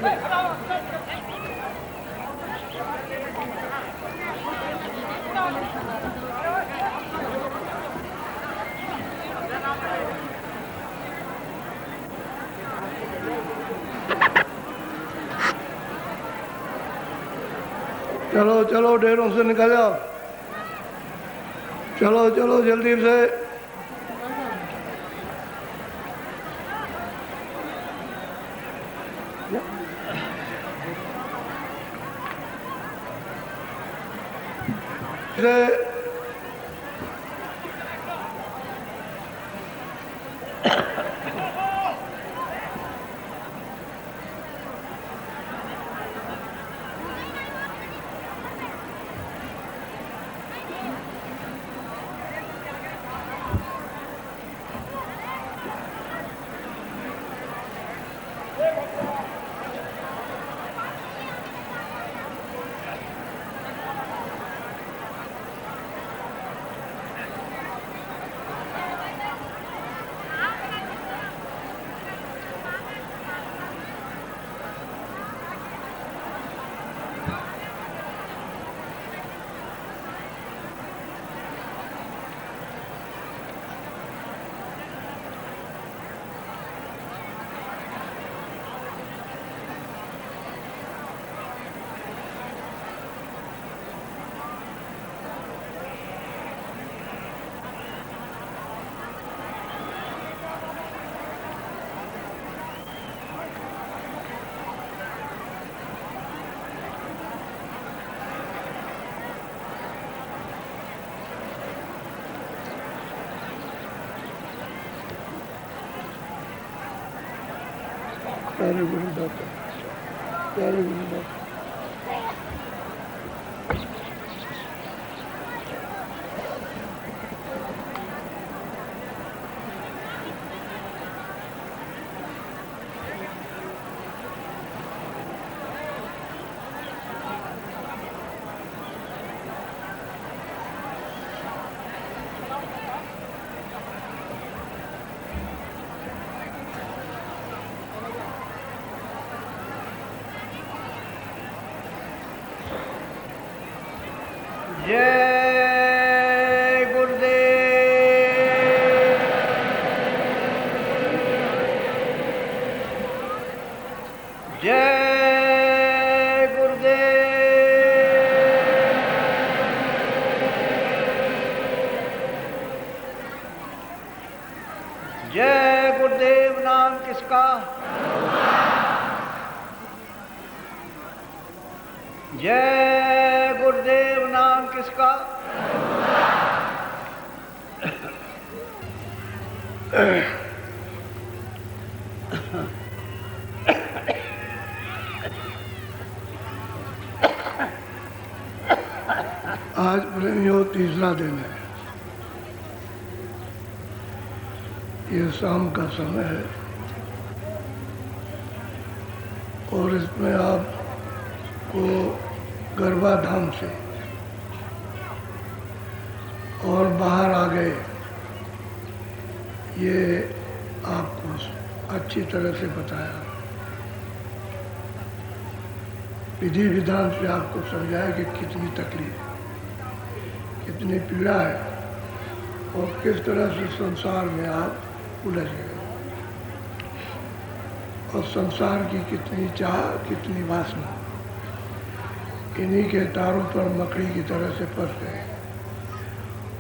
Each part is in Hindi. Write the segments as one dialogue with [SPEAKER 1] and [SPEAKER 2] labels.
[SPEAKER 1] चलो चलो डेरों से निकल जाओ, चलो चलो जल्दी से। प्यारे गुरुदाता, प्यारे गुरुदाता। जय गुरुदेव, जय गुरुदेव। जय गुरुदेव नाम किसका? जय गुरुदेव नाम किसका? आज प्रेमियों तीसरा दिन है। ये शाम का समय है और इसमें आपको गरबा धाम से और बाहर आ गए, ये आपको अच्छी तरह से बताया, विधि विधान से आपको समझाया कि कितनी तकलीफ, कितनी पीड़ा है और किस तरह से संसार में आप उलझ गए और संसार की कितनी चाह, कितनी वासना इन्हीं के तारों पर मकड़ी की तरह से फंस गए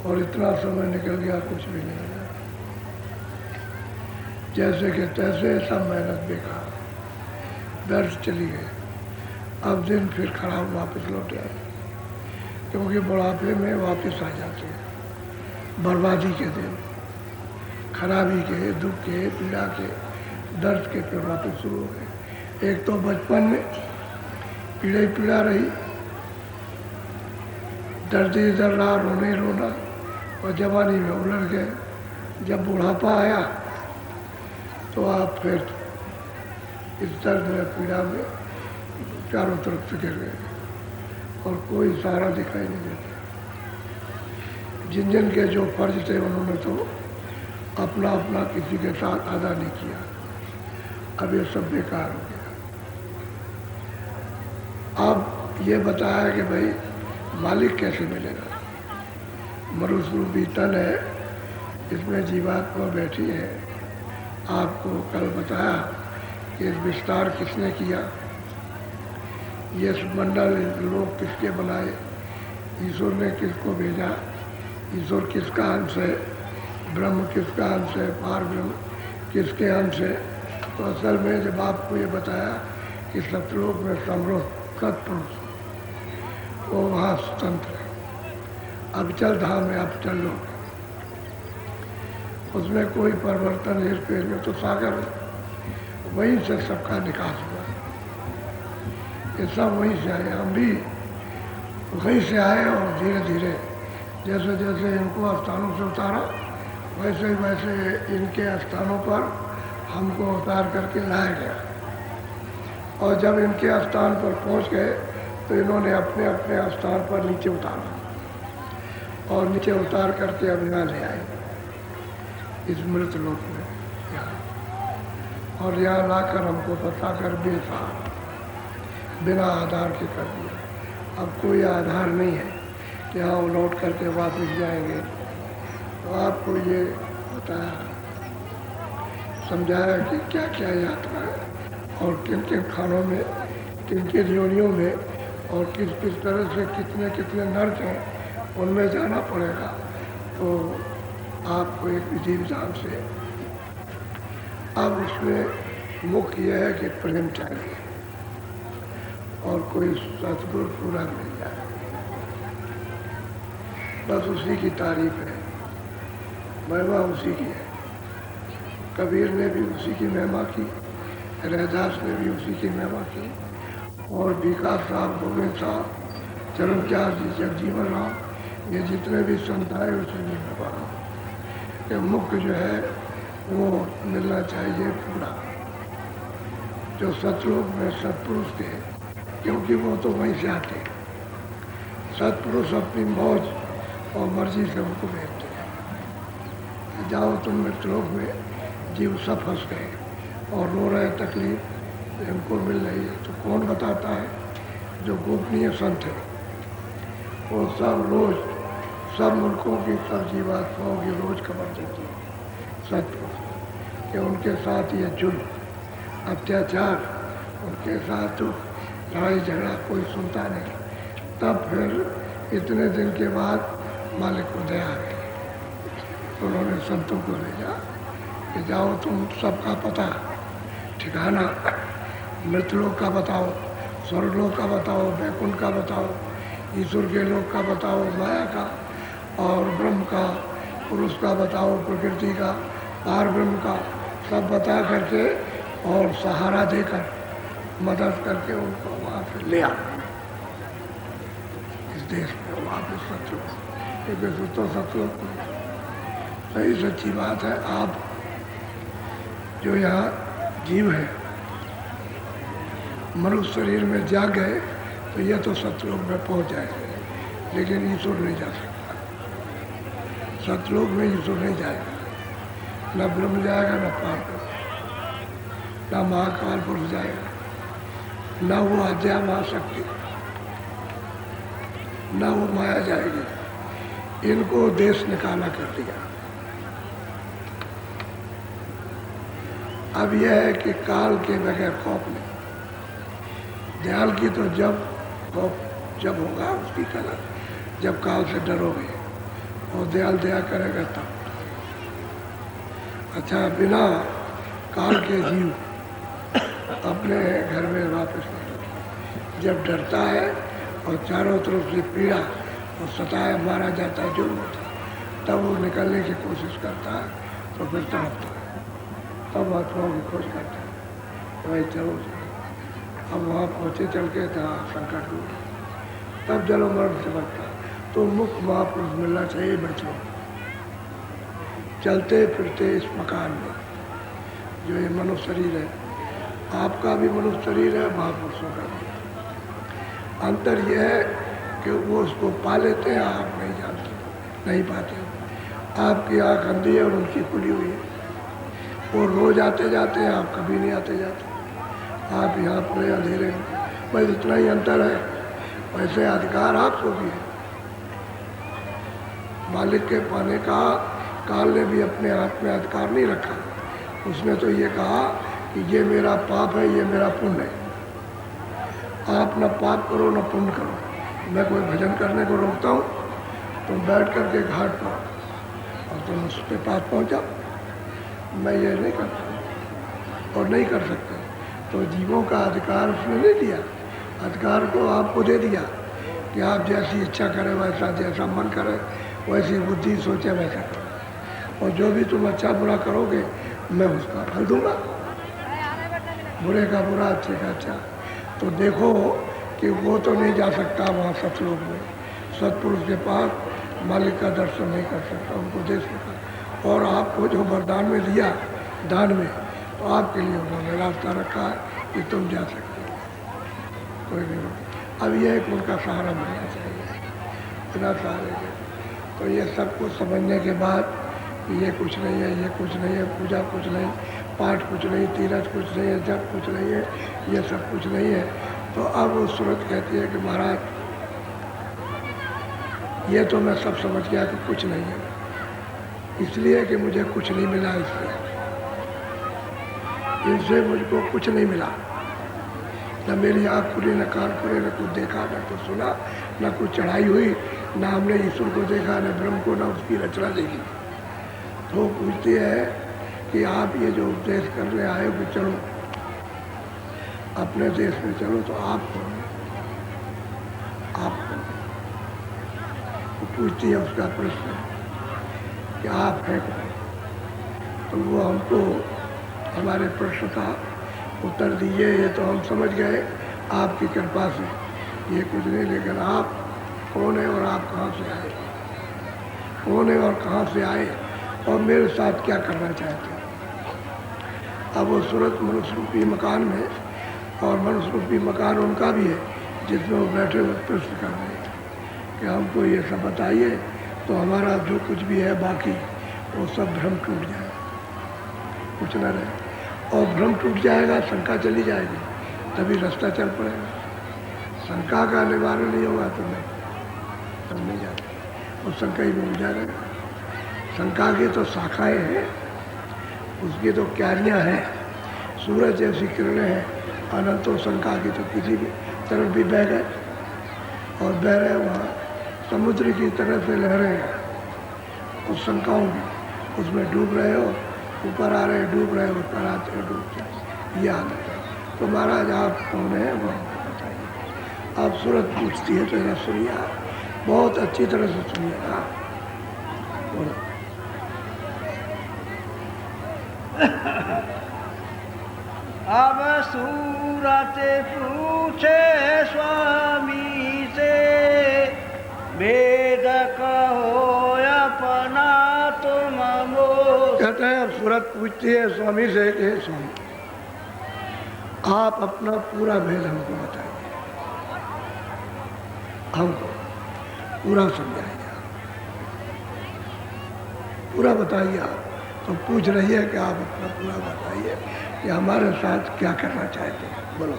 [SPEAKER 1] और इतना समय निकल गया कुछ भी नहीं है। जैसे कि तैसे सब मेहनत बेकार, व्यर्थ चली गई। अब दिन फिर खराब वापस लौटे आए, क्योंकि बुढ़ापे में वापस आ जाते हैं बर्बादी के दिन, खराबी के, दुख के, पीड़ा के, दर्द के फिर वापस शुरू हो गए। एक तो बचपन में पीड़ा ही पीड़ा रही, दर्द ही दर्द रहा, रोने ही रोना, और जवानी में उलझ गए। जब बुढ़ापा आया तो आप फिर इस दर्द में, पीड़ा में चारों तरफ से गिर गए और कोई सहारा दिखाई नहीं देता। जिन जिन के जो फर्ज थे उन्होंने तो अपना अपना किसी के साथ अदा नहीं किया। अब ये सब बेकार हो गया। अब ये बताया कि भाई मालिक कैसे मिलेगा। मनुष्य रूपी तन है, इसमें जीवात्मा बैठी है। आपको कल बताया कि इस विस्तार किसने किया, ये मंडल लोग किसके बनाए, ईश्वर ने किसको भेजा, ईश्वर किसका अंश है, ब्रह्म किसका अंश है, पार ब्रह्म किसके अंश है। तो असल में जब आपको ये बताया कि सतलोक में समरोह सत्पुरुष, वो वहाँ तंत्र है। अविचल धाम है, अविचल लोक, उसमें कोई परिवर्तन हेरफेर में, तो सागर वहीं से सबका निकास हुआ। ये सब वहीं से आए, हम भी वहीं से आए। और धीरे धीरे जैसे जैसे इनको स्थानों से उतारा, वैसे वैसे इनके स्थानों पर हमको उतार करके लाया गया। और जब इनके स्थान पर पहुंच गए तो इन्होंने अपने अपने स्थान पर नीचे उतारा और नीचे उतार करके अब यहाँ ले आए इस मृत लोक में यहाँ। और यहाँ लाकर हमको बताकर बेसहारा बिना आधार के कर दिया। अब कोई आधार नहीं है कि हाँ लौट करके वापस जाएंगे। तो आपको ये बताया, समझाया कि क्या क्या यात्रा है और किन किन खानों में, किन किन योनियों में और किस किस तरह से कितने कितने नर्क हैं उनमें जाना पड़ेगा। तो आपको एक विधि विधान से अब उसमें मुख्य यह है कि प्रेम चाहिए और कोई सतगुरु पूरा मिल जाए, बस उसी की तारीफ है, महिमा उसी की है। कबीर ने भी उसी की महिमा की, रैदास ने भी उसी की महिमा की, और विकास साहब, गोविंद साहब, चरणचार जी, जगजीवन राम, ये जितने भी संत आए उसी की महिमा कि मुख्य जो है वो मिलना चाहिए पूरा, जो सतलोक में सत्पुरुष थे, क्योंकि वो तो वहीं से आते हैं। सत्पुरुष अपनी मौज और मर्जी से उनको भेजते हैं, जाओ तुम मृतलोक में। जीव सब फंस गए और रो रहे, तकलीफ इनको मिल रही है। तो कौन बताता है? जो गोपनीय संत है, वो सब रोज सब मुल्कों की, सब जीवात्माओं की रोज खबर देती है सत्पुरुष कि उनके साथ ये जुल्म, अत्याचार, उनके साथ तो लड़ाई झगड़ा कोई सुनता नहीं। तब फिर इतने दिन के बाद मालिक को दया आ गई, उन्होंने संतों को भेजा कि जाओ तुम सबका पता ठिकाना, मृतलोक का बताओ, स्वर्गलोक का बताओ, वैकुंठ का बताओ, ईश्वर के लोक का बताओ, माया का और ब्रह्म का, पुरुष का बताओ, प्रकृति का, पार ब्रह्म का, सब बता करके और सहारा देकर मदद करके उनको वहाँ से ले आ इस देश में वापस सतलोक। क्योंकि तो सतलोक सही सच्ची बात है। आप जो यहाँ जीव है मनुष्य शरीर में जा गए तो यह तो सतलोक में पहुँच जाएंगे, लेकिन ईश्वर नहीं जा सकता। सतलोक में ईश्वर नहीं जाएगा, न ब्रह्म जाएगा, न पार ब्रह्म, न महाकाल पुरुष जाएगा, न वो अध्या महाशक्ति, न वो माया जाएगी। इनको देश निकाला कर दिया। अब यह है कि काल के बगैर खौफ नहीं। दयाल की तो जब खौफ जब होगा उसकी कला, जब काल से डरोगे और दयाल दया करेगा तब। अच्छा, बिना काल के जीव अपने घर में वापस नहीं लौटता। जब डरता है और चारों तरफ से पीड़ा और सताया, मारा जाता है, जुल्म होता है, तब वो निकलने की कोशिश करता है तो फिर तड़पता है, तब आत्माओं की खोज करता है। भाई चलो अब वहाँ पहुँचे चल के जहाँ संकट दूर, तब जलो मरण से बचता। तो मुख्य महापुरुष मिलना चाहिए बच्चों, चलते फिरते इस मकान में। जो ये मनुष्य शरीर है, आपका भी मनुष्य शरीर है, महापुरुषों का भी। अंतर यह है कि वो उसको पा लेते हैं, आप नहीं जानते, नहीं पाते। आपकी आँख अंधी है और उनकी खुली हुई है। वो रोज आते जाते हैं, आप कभी नहीं आते जाते। आप यहाँ पड़े अंधेरे में, बस इतना ही अंतर है। वैसे अधिकार आपको भी है। मालिक के पाने का काल ने भी अपने हाथ में अधिकार नहीं रखा। उसने तो ये कहा कि ये मेरा पाप है, ये मेरा पुण्य है। आप न पाप करो न पुण्य करो। मैं कोई भजन करने को रोकता हूँ, तुम बैठ करके घाट पर और तुम उसके पास पहुँचा, मैं ये नहीं करता और नहीं कर सकते। तो जीवों का अधिकार उसने नहीं दिया, अधिकार को आपको दे दिया कि आप जैसी इच्छा करें वैसा, जैसा मन करे वैसी बुद्धि सोचे वैसा करो। और जो भी तुम अच्छा बुरा करोगे मैं उसका फल दूंगा, बुरे का बुरा, अच्छे का अच्छा। तो देखो कि वो तो नहीं जा सकता वहाँ सतलोक में, सतपुरुष के पास मालिक का दर्शन नहीं कर सकता, उनको देख सकता। और आपको जो वरदान में दिया दान में, तो आपके लिए उन्होंने रास्ता रखा है कि तुम जा सकते हो, कोई नहीं रोक। अब यह एक उनका सहारा मिलना चाहिए, बिना सहारे के। तो ये सब कुछ समझने के बाद ये कुछ नहीं है, ये कुछ नहीं है, पूजा कुछ नहीं, पाठ कुछ नहीं, तीरथ कुछ नहीं है, जप कुछ नहीं है, ये सब कुछ नहीं है। तो अब वो सूरत कहती है कि महाराज ये तो मैं सब समझ गया कि कुछ नहीं है, इसलिए कि मुझे कुछ नहीं मिला, इनसे मुझको कुछ नहीं मिला। न मेरी आँख खुली, न कान खुले, न कुछ देखा, न कुछ सुना, न कुछ चढ़ाई हुई, न हमने ईश्वर को देखा, न ब्रह्म को, न उसकी रचना देखी। तो पूछती है कि आप ये जो उपदेश करने आए हो कि चलो अपने देश में चलो, तो आप कौन? आप कौन? वो पूछती है उसका प्रश्न कि आप हैं कौन? तो वो हमको हमारे प्रश्न का उत्तर दिए। ये तो हम समझ गए आपकी कृपा से, ये कुछ नहीं, लेकिन आप कौन है और आप कहाँ से आए? कौन है और कहाँ से आए और मेरे साथ क्या करना चाहते हैं? अब वो सूरत मनुष्य रूपी मकान में, और मनुष्य रूपी मकान उनका भी है जिसमें वो बैठे हुए प्रश्न कर रहे हैं कि हमको ये सब बताइए, तो हमारा जो कुछ भी है बाकी वो सब भ्रम टूट जाए, कुछ न रहे। और भ्रम टूट जाएगा, शंका चली जाएगी, तभी रास्ता चल पड़ेगा। शंका का निवारण नहीं होगा तो नहीं, तब नहीं जाते, और शंका ही में जाएगा। शंका की तो शाखाएँ हैं, उसकी तो क्यारियाँ हैं, सूरज जैसी किरणें हैं, अनंतो शंका की तो किसी भी तरफ भी बह गए और बह रहे वहाँ समुद्र की तरह से लहरें हैं, उस शंकाओं की, उसमें डूब रहे हो, ऊपर आ रहे डूब रहे, ऊपर आते हैं डूब जाए, ये हालत है। तो महाराज आप कौन है वो हमको बताइए। आप सूरत पूछती है तो यह सुनिए, बहुत अच्छी तरह से सुनिएगा। बोलो।
[SPEAKER 2] अब सूरत पूछे स्वामी से, वेद कहो अपना तुम मोह।
[SPEAKER 1] कहते हैं अब सूरत पूछती है स्वामी से कि स्वामी आप अपना पूरा भेद हमको बताइए, हमको पूरा समझाइए, पूरा बताइए। आप तो पूछ रही है कि आप अपना पूरा बताइए कि हमारे साथ क्या करना चाहते हैं, बोलो।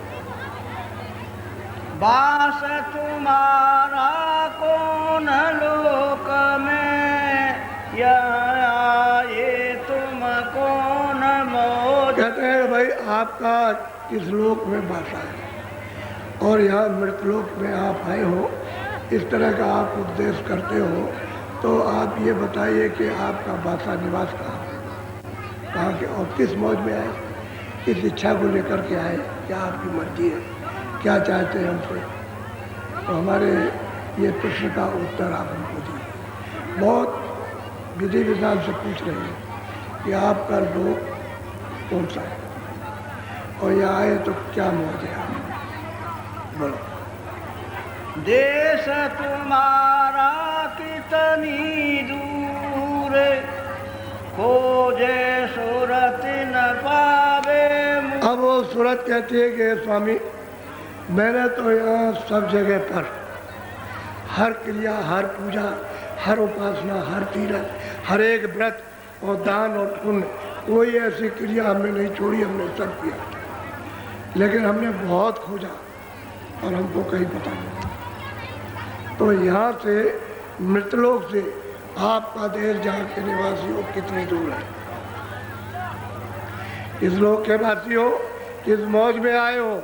[SPEAKER 2] वास तुम्हारा कौन लोक में, ये तुम कौन मोह।
[SPEAKER 1] कहते हैं भाई आपका किस लोक में वासा है और यहाँ मृतलोक में आप आए हो, इस तरह का आप उपदेश करते हो, तो आप ये बताइए कि आपका वासा निवास कहाँ के और किस मौज में आए, किस इच्छा को लेकर के आए, क्या आपकी मर्जी है, क्या चाहते हैं हमसे। तो हमारे ये प्रश्न का उत्तर आप हमको दीजिए। बहुत विधि विधान से पूछ रहे हैं कि आपका लोक कौन सा है और यहाँ आए तो क्या मौज है, बोलो।
[SPEAKER 2] देश तुम्हारा कितनी दूर, खोजे सूरत न पावे।
[SPEAKER 1] अब वो सूरत कहती है कि स्वामी मैंने तो यहाँ सब जगह पर हर क्रिया, हर पूजा, हर उपासना, हर तीरथ, हर एक व्रत और दान और पुण्य, कोई ऐसी क्रिया हमने नहीं छोड़ी, हमने सब किया। लेकिन हमने बहुत खोजा और हमको कहीं पता नहीं। तो यहाँ से मृतलोक से आपका देश जहाँ के निवासियों कितनी दूर है? इस लोक के वासियों किस मौज में आए हो,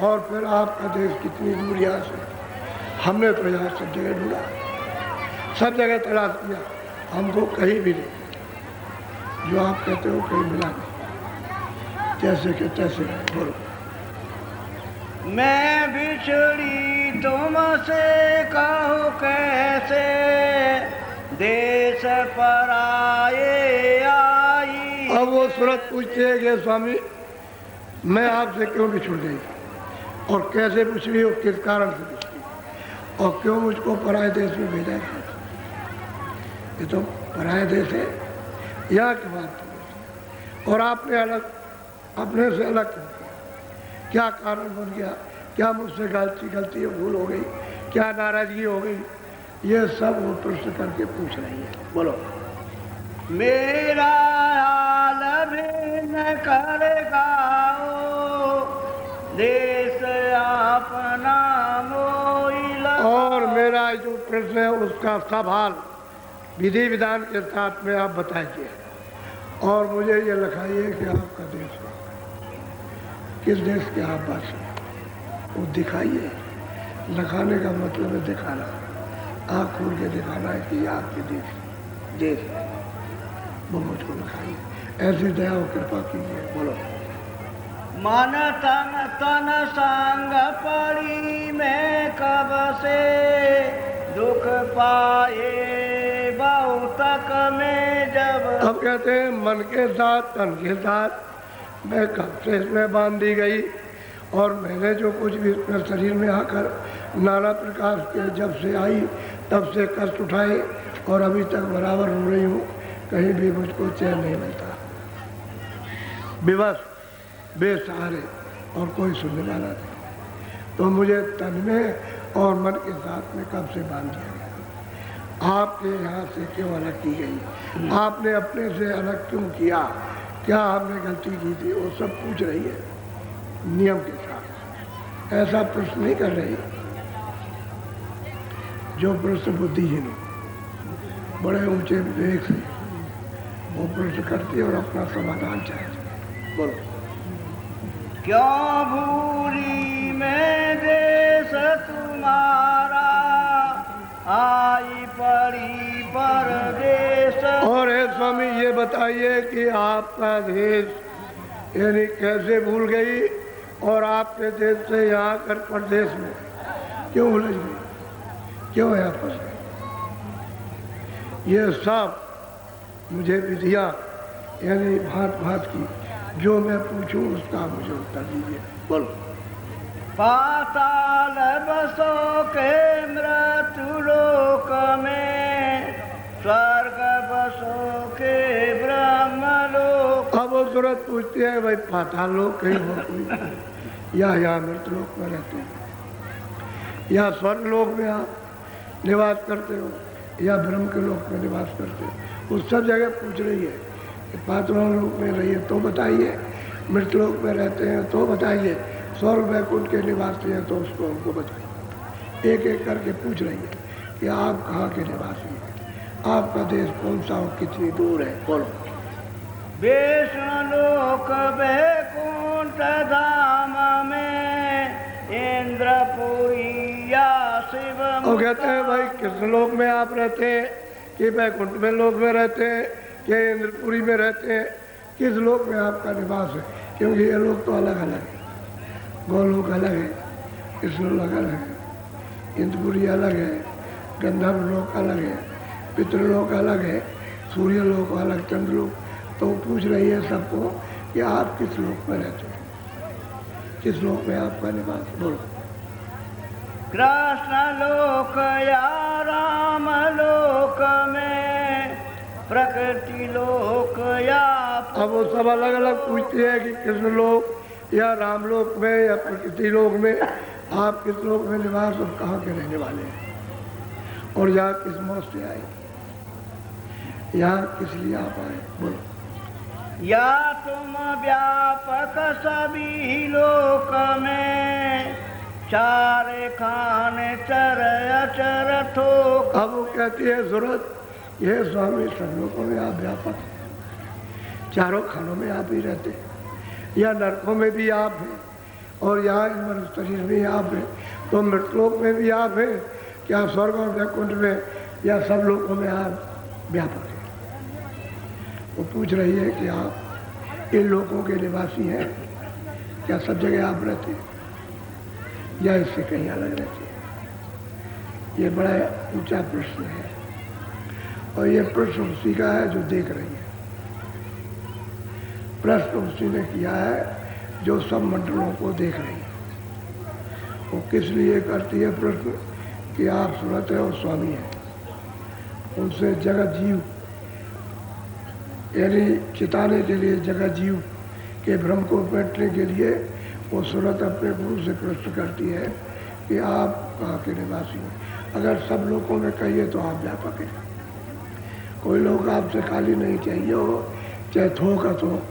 [SPEAKER 1] और फिर आपका देश कितनी दूर यहाँ से? हमने तो यहाँ सब जगह ढूंढा, सब जगह तलाश किया, हमको कहीं भी नहीं। जो आप कहते हो कहीं मिला नहीं, जैसे कि तैसे। बोलो।
[SPEAKER 2] मैं बिछड़ी तुमसे कहूँ कैसे, देश पराये आई।
[SPEAKER 1] अब वो सूरत पूछते हैं कि स्वामी मैं आपसे क्यों बिछुड़ गई, और कैसे बिछड़ी और किस कारण से बिछड़ी, और क्यों मुझको पराये देश में भेजा गया? ये तो पराये देश है, यहाँ की बात है। और आपने अलग, अपने से अलग क्यों किया? क्या कारण बन गया? क्या मुझसे गलती भूल हो गई? क्या नाराजगी हो गई? ये सब वो प्रश्न करके पूछ रही है। बोलो।
[SPEAKER 2] मेरा हाल भिन्न करेगा देश अपना मोइला।
[SPEAKER 1] और मेरा जो प्रश्न है उसका सब हाल विधि विधान के साथ में आप बताइए, और मुझे ये लिखाइए कि आपका देश किस देश के आप वासी, वो दिखाइए। लिखाने का मतलब है दिखाना, आँख खोल के दिखाना है कि आपके देश है, वो मुझको लिखाइए। ऐसी दया और कृपा कीजिए। बोलो।
[SPEAKER 2] मन तन तन संग पड़ी मैं कब से, दुख पाए बहुतक में जब।
[SPEAKER 1] अब कहते हैं मन के साथ तन के साथ मैं कब से इसमें बांध दी गई, और मैंने जो कुछ भी अपने शरीर में आकर नाना प्रकार के जब से आई तब से कष्ट उठाए, और अभी तक बराबर हो रही हूँ, कहीं भी मुझको चैन नहीं मिलता। विवश बेसहारे और कोई सुनने वाला नहीं, तो मुझे तन में और मन के साथ में कब से बांध दिया गया। आपके यहाँ से क्यों अलग की गई? आपने अपने से अलग क्यों किया? क्या हमने गलती की थी? वो सब पूछ रही है नियम के साथ। ऐसा प्रश्न नहीं कर रही जो प्रश्न बुद्धिहीन हो, बड़े ऊंचे विवेक से वो प्रश्न करती है और अपना समाधान चाहती। बोलो।
[SPEAKER 2] क्यों भूली मैं देश तुम्हारा, आई पड़ी परदेश।
[SPEAKER 1] और हे स्वामी ये बताइए कि आपका देश यानी कैसे भूल गई, और आपके देश से यहाँ कर परदेश में क्यों उलझ गई, क्यों यहाँ फंस गई? ये सब मुझे विधियाँ यानी भांत भांत की जो मैं पूछूं उसका मुझे उत्तर दीजिए। बोलो।
[SPEAKER 2] पाताल बसो के मृत्यु लोक में, स्वर्ग बसो के ब्रह्म लोक।
[SPEAKER 1] अब वो सूरत पूछती है भाई पाताल लोक कहीं हो कोई, या यहाँ मृत्यु लोक में रहते हैं, या स्वर्ग लोक में आप निवास करते हो, या ब्रह्म के लोक में निवास करते हो? उस सब जगह पूछ रही है कि पाताल लोक में रहिए तो बताइए, मृत्यु लोक में रहते हैं तो बताइए, स्वर्ग वैकुंठ के निवासी हैं तो उसको हमको बताइए। एक एक करके पूछ रही है कि आप कहाँ के निवासी हैं, आपका देश कौन सा और कितनी दूर है। बोलो।
[SPEAKER 2] विष्णु लोक वैकुंठ धाम में, इंद्रपुरी या शिव।
[SPEAKER 1] और कहते हैं भाई किस लोक में आप रहते हैं, कि वैकुंठ में लोक में रहते हैं, कि इंद्रपुरी में रहते हैं, किस लोक में आपका निवास है? क्योंकि ये लोग तो अलग अलग है, गोलोक अलग है, कृष्णलोक अलग है, इंद्रपुरी अलग है, गंधर्व लोक अलग है, पितृलोक अलग है, सूर्यलोक अलग, चंद्रलोक। तो पूछ रही है सबको कि आप किस लोक में रहते हैं, किस लोक में आपका निवास। बोलो।
[SPEAKER 2] कृष्ण लोक या राम लोक में, प्रकृति लोक या।
[SPEAKER 1] अब वो सब अलग अलग पूछती है कि कृष्ण लोक या राम लोक में या प्रकृति लोक में आप किस लोक में निवास और कहाँ के रहने वाले हैं, और यहाँ किस मौत से आए, यहाँ किस लिए आप आए। बोलो।
[SPEAKER 2] या तुम व्यापक सभी लोक में, चारे खाने चर अचर थोक।
[SPEAKER 1] अब वो कहती है जरूरत, ये स्वामी सब लोगों में आप व्यापक हैं, चारों खानों में आप ही रहते हैं, या नरकों में भी आप हैं और यहाँ इस मनुष्य शरीर में आप हैं, तो मृतलोक में भी आप हैं, क्या स्वर्ग और वैकुंठ में या सब लोगों में आप व्यापक हैं। वो पूछ रही है कि आप इन लोगों के निवासी हैं, क्या सब जगह आप रहते हैं या इससे कहीं अलग रहते हैं। ये बड़ा ऊंचा प्रश्न है और ये प्रश्न उसी का है जो देख रही है। प्रश्न उसी ने किया है जो सब मंडलों को देख रही है। वो किस लिए करती है प्रश्न कि आप सुरत है और स्वामी है, उनसे जगत जीव यानी चिताने के लिए जगत जीव के भ्रम को बैठने के लिए वो सूरत अपने गुरु से प्रश्न करती है कि आप कहाँ के निवासी हैं। अगर सब लोगों में कहिए तो आप व्यापक हैं, कोई लोग आपसे खाली नहीं चाहिए हो, चाहे थोकत हो,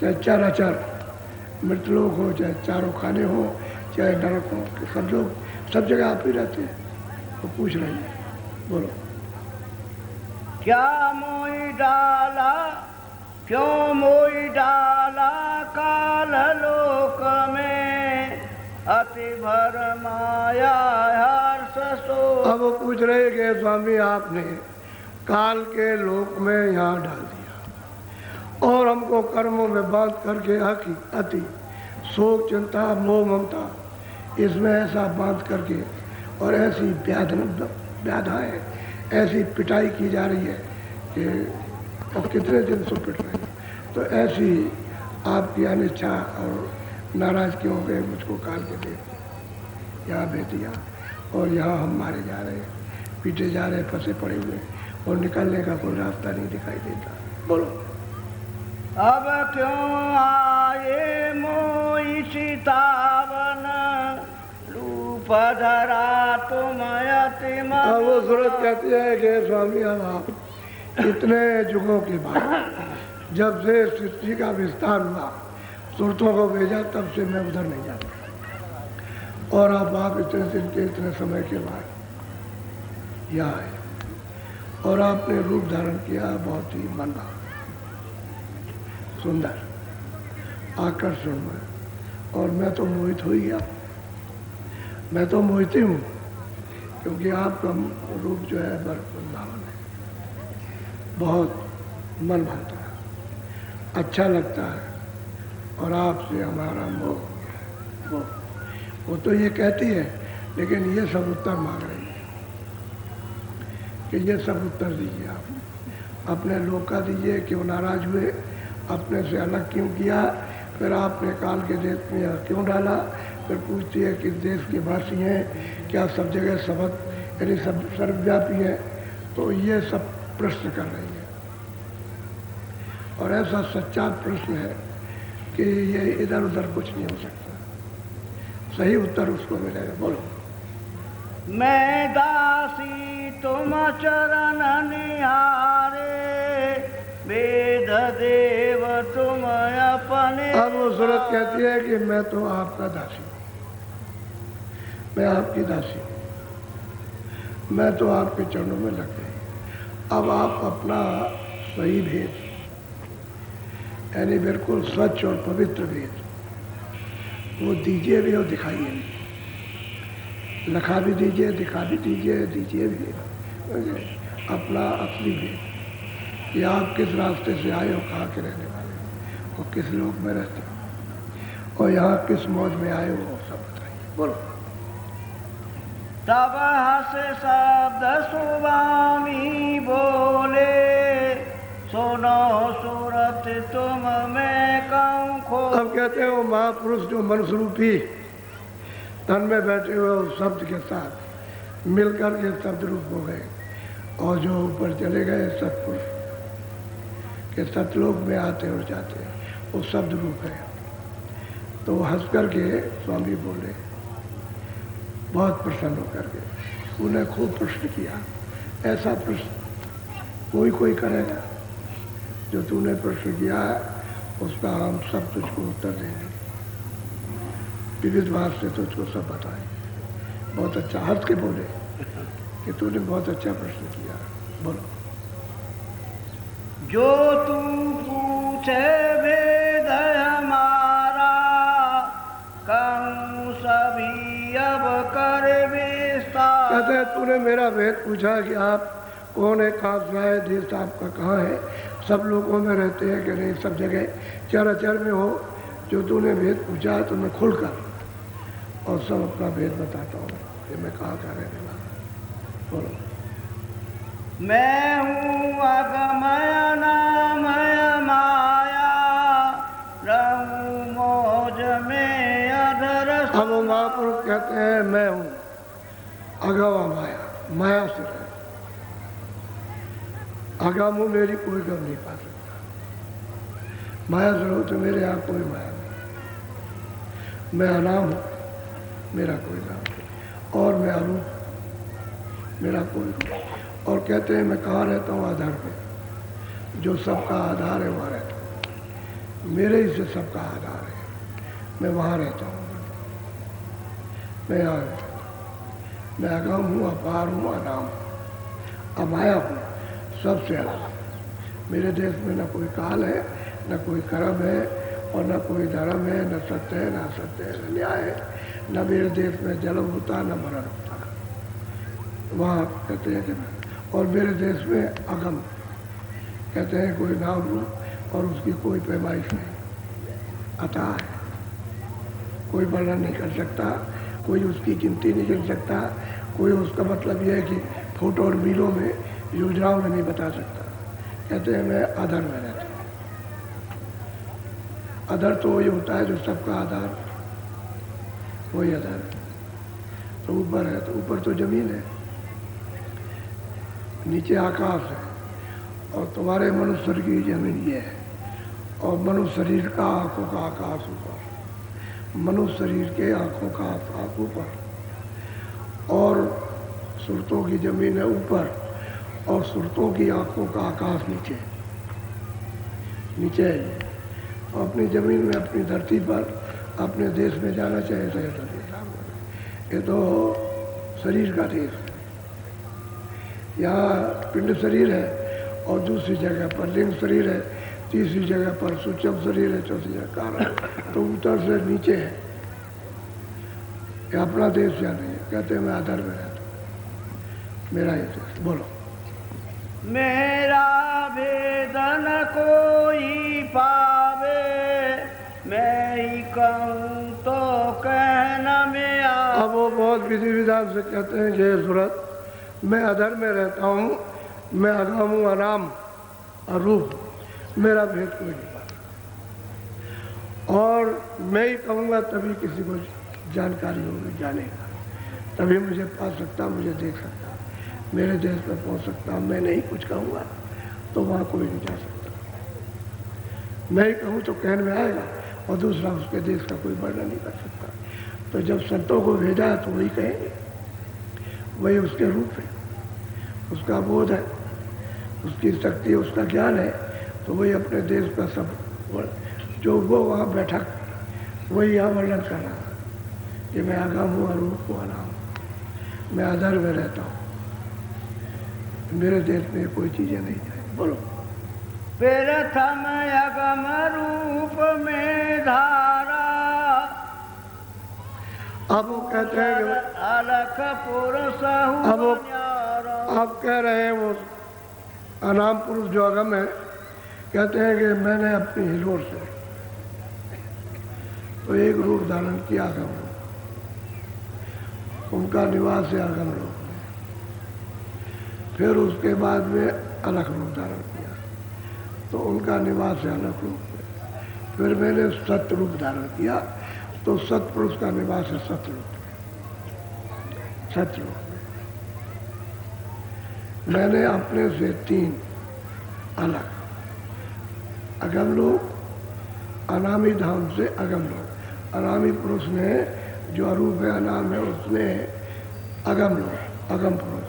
[SPEAKER 1] चाहे चर अचर मृतलोक हो, चाहे चारों खाने हो, चाहे नरक हो, कि सब लोग सब जगह आप ही रहते हैं। वो पूछ रही है, बोलो।
[SPEAKER 2] क्या मोई डाला, क्यों मोई डाला काल लोक में, अति भर माया हर्ष सो।
[SPEAKER 1] अब वो पूछ रहे कि स्वामी आपने काल के लोक में यहाँ डाल दिया और हमको कर्मों में बांध करके अति शोक चिंता मोह ममता इसमें ऐसा बांध करके और ऐसी व्याधाएं ऐसी पिटाई की जा रही है कि अब कितने दिन से पिट रहे हैं। तो ऐसी आपकी अनिच्छा और नाराज क्यों हो गए, मुझको काल के दे यहाँ भेज दिया और यहाँ हम मारे जा रहे हैं, पीटे जा रहे हैं, फंसे पड़े हुए और निकलने का कोई रास्ता नहीं दिखाई देता। बोलो।
[SPEAKER 2] अब क्यों आए मोई चितावन, रूप धरा तुम अति मन।
[SPEAKER 1] अब वो सूरत कहती है कि स्वामी अब आप इतने युगों के बाद जब से सृष्टि का विस्तार हुआ, सूरतों को भेजा, तब से मैं उधर नहीं जाता और अब आप इतने दिन के इतने समय के बाद यहाँ आए और आपने रूप धारण किया बहुत ही मनभावन सुंदर आकर्षण और मैं तो मोहित हो ही गया। मैं तो मोहित ही हूँ क्योंकि आपका रूप जो है मनभावन है, बहुत मन भाता है, अच्छा लगता है और आपसे हमारा मोह हो गया। वो तो ये कहती है लेकिन ये सब उत्तर मांग रही है कि ये सब उत्तर दीजिए, आप अपने लोग का दीजिए, क्यों नाराज हुए, अपने से अलग क्यों किया, फिर आपने काल के देश में यहाँ क्यों डाला, फिर पूछती है कि देश के वासी हैं, क्या सब जगह सबक यानी सब सर्वव्यापी हैं। तो ये सब प्रश्न कर रही है और ऐसा सच्चा प्रश्न है कि ये इधर उधर कुछ नहीं हो सकता, सही उत्तर उसको मिलेगा। बोलो।
[SPEAKER 2] मैं दासी तुम चरण निहारे, वेद देव तुम अपने।
[SPEAKER 1] अब वो सूरत कहती है कि मैं तो आपका दासी हूँ, मैं आपकी दासी हूँ, मैं तो आपके चरणों में लग गई। अब आप अपना सही भेद यानी बिल्कुल सच और पवित्र भेद वो दीजिए भी और दिखाइए भी, लिखा भी दीजिए, दिखा भी दीजिए, दीजिए भी अपना असली भेद कि आप किस रास्ते से आए हो, कहाँ के रहने वाले हो और किस लोक में रहते हो और यहाँ किस मौज में आए हो, सब बताइए। बोलो।
[SPEAKER 2] तब हस शब्द सुवामी बोले, सुनो सूरत तुम मैं कहूँ खो।
[SPEAKER 1] अब कहते हो महापुरुष जो मनस्वरूपी तन में बैठे हुए उस शब्द के साथ मिलकर के शब्द रूप हो गए और जो ऊपर चले गए सतपुरुष के सतलोक में आते और जाते वो शब्द रूप है। तो हंस करके स्वामी बोले, बहुत प्रसन्न होकर के उन्हें खूब प्रश्न किया। ऐसा प्रश्न कोई कोई करेगा जो तूने प्रश्न किया है उसका हम सब तुझको उत्तर देंगे, विविध भाव से तुझको सब बताएंगे। बहुत अच्छा हंस के बोले कि तूने बहुत अच्छा प्रश्न किया। बोलो।
[SPEAKER 2] जो तू पूछे भेद हमारा, कहूँ सभी अब कर विस्तार।
[SPEAKER 1] कहते हैं तूने मेरा भेद पूछा कि आप कौन है, कहाँ से आए, देश आपका कहाँ है, सब लोगों में रहते हैं कि नहीं, सब जगह चराचर में हो। जो तूने भेद पूछा तो मैं खुलकर और सब अपना भेद बताता हूँ कि मैं कहाँ का रहने वाला। बोलो।
[SPEAKER 2] मैं हूँ अगमय नामय माया, रहूं मौज में अधर।
[SPEAKER 1] अब महापुरुष कहते हैं मैं हूँ अगवा माया, माया से रहे। अगम हूँ, मेरी कोई गम नहीं पा सकता। माया से रहो तो मेरे यहाँ कोई माया नहीं। मैं अनाम हूँ, मेरा कोई नाम नहीं। और मैं अरूप, मेरा कोई रूप। और कहते हैं मैं कहाँ रहता हूँ, आधार पे। जो सबका आधार है वहाँ रहता हूँ। मेरे ही से सबका आधार है, मैं वहाँ रहता हूँ। मैं यहाँ रहता हूँ। मैं अगम हूँ, अपार हूँ, अनाम हूँ, अमाया हूँ, सबसे अलग। मेरे देश में न कोई काल है, न कोई कर्म है, और न कोई धर्म है, न सत्य है, न असत्य है, न न्याय है। न मेरे देश में जन्म होता, न मरण होता। वहाँ कहते हैं कि और मेरे देश में अगम, कहते हैं कोई नाम रूप और उसकी कोई पैमाइश नहीं, अतः है। कोई वर्णन नहीं कर सकता, कोई उसकी गिनती नहीं कर सकता, कोई उसका मतलब यह है कि फोटो और मीलों में योजनाओं में नहीं बता सकता। कहते हैं मैं अधर में रहता हूँ। अधर तो वही होता है जो सबका आधार, वही अधर है। तो ऊपर है, तो ऊपर तो जमीन है, नीचे आकाश है, और तुम्हारे मनुष्य शरीर की जमीन ये है, और मनुष्य शरीर का आंखों का आकाश ऊपर, मनुष्य शरीर के आंखों का आकाश ऊपर, और सुरतों की जमीन है ऊपर, और सुरतों की आंखों का आकाश नीचे। नीचे है। तो अपनी जमीन में, अपनी धरती पर, अपने देश में जाना चाहिए तो ये तो शरीर का देश है। यहाँ पिंड शरीर है, और दूसरी जगह पर लिंग शरीर है, तीसरी जगह पर सूक्ष्म शरीर है, चौथी जगह कारण। तो उत्तर से नीचे है। ये अपना देश या नहीं है। कहते हैं मैं आधार में रहता हूँ, मेरा ये देश। बोलो।
[SPEAKER 2] मेरा भेदन कोई पावे, मैं ही कहूँ तो कहना में आवे।
[SPEAKER 1] अब वो बहुत विधि विधान से कहते हैं कि सूरत मैं अधर में रहता हूँ, मैं अगम हूँ, अनाम, अरूप, मेरा भेद कोई नहीं पाता। और मैं ही कहूँगा तभी किसी को जानकारी होगी, जानेगा, तभी मुझे पा सकता, मुझे देख सकता, मेरे देश पर पहुँच सकता। मैं नहीं कुछ कहूँगा तो वहाँ कोई नहीं जा सकता। मैं ही कहूँ तो कहने में आएगा, और दूसरा उसके देश का कोई वर्णन नहीं कर सकता। तो जब संतों को भेजा है तो वही कहेंगे, वही उसके रूप है, उसका बोध है, उसकी शक्ति, उसका ज्ञान है। तो वही अपने देश का सब जो वो वहाँ बैठा वही यहाँ वर्णन कर रहा है कि मैं अगम हूँ, अरूप हूँ, अनाम, मैं अधर में रहता हूँ, मेरे देश में कोई चीज़ें नहीं जाए। बोलो।
[SPEAKER 2] प्रथम अगम रूप में धारा,
[SPEAKER 1] अब वो कहते हैं कि
[SPEAKER 2] अलख पुरुष
[SPEAKER 1] अब वो आप कह रहे हैं वो अनाम पुरुष जो अगम है, कहते हैं कि मैंने अपनी हिलोर से तो एक रूप धारण किया अगम लोग, उनका निवास है अगम लोग में। फिर उसके बाद में अलग रूप धारण किया तो उनका निवास है अलग रूप में। फिर मैंने सत्य रूप धारण किया तो सतपुरुष का निवास है सतरूप, सतरूप में। मैंने अपने से तीन अलग अगम लोग, अनामी धाम से अगम लोग। अनामी पुरुष ने जो अरूप है, अनाम है, उसने अगम लोग, अगम पुरुष,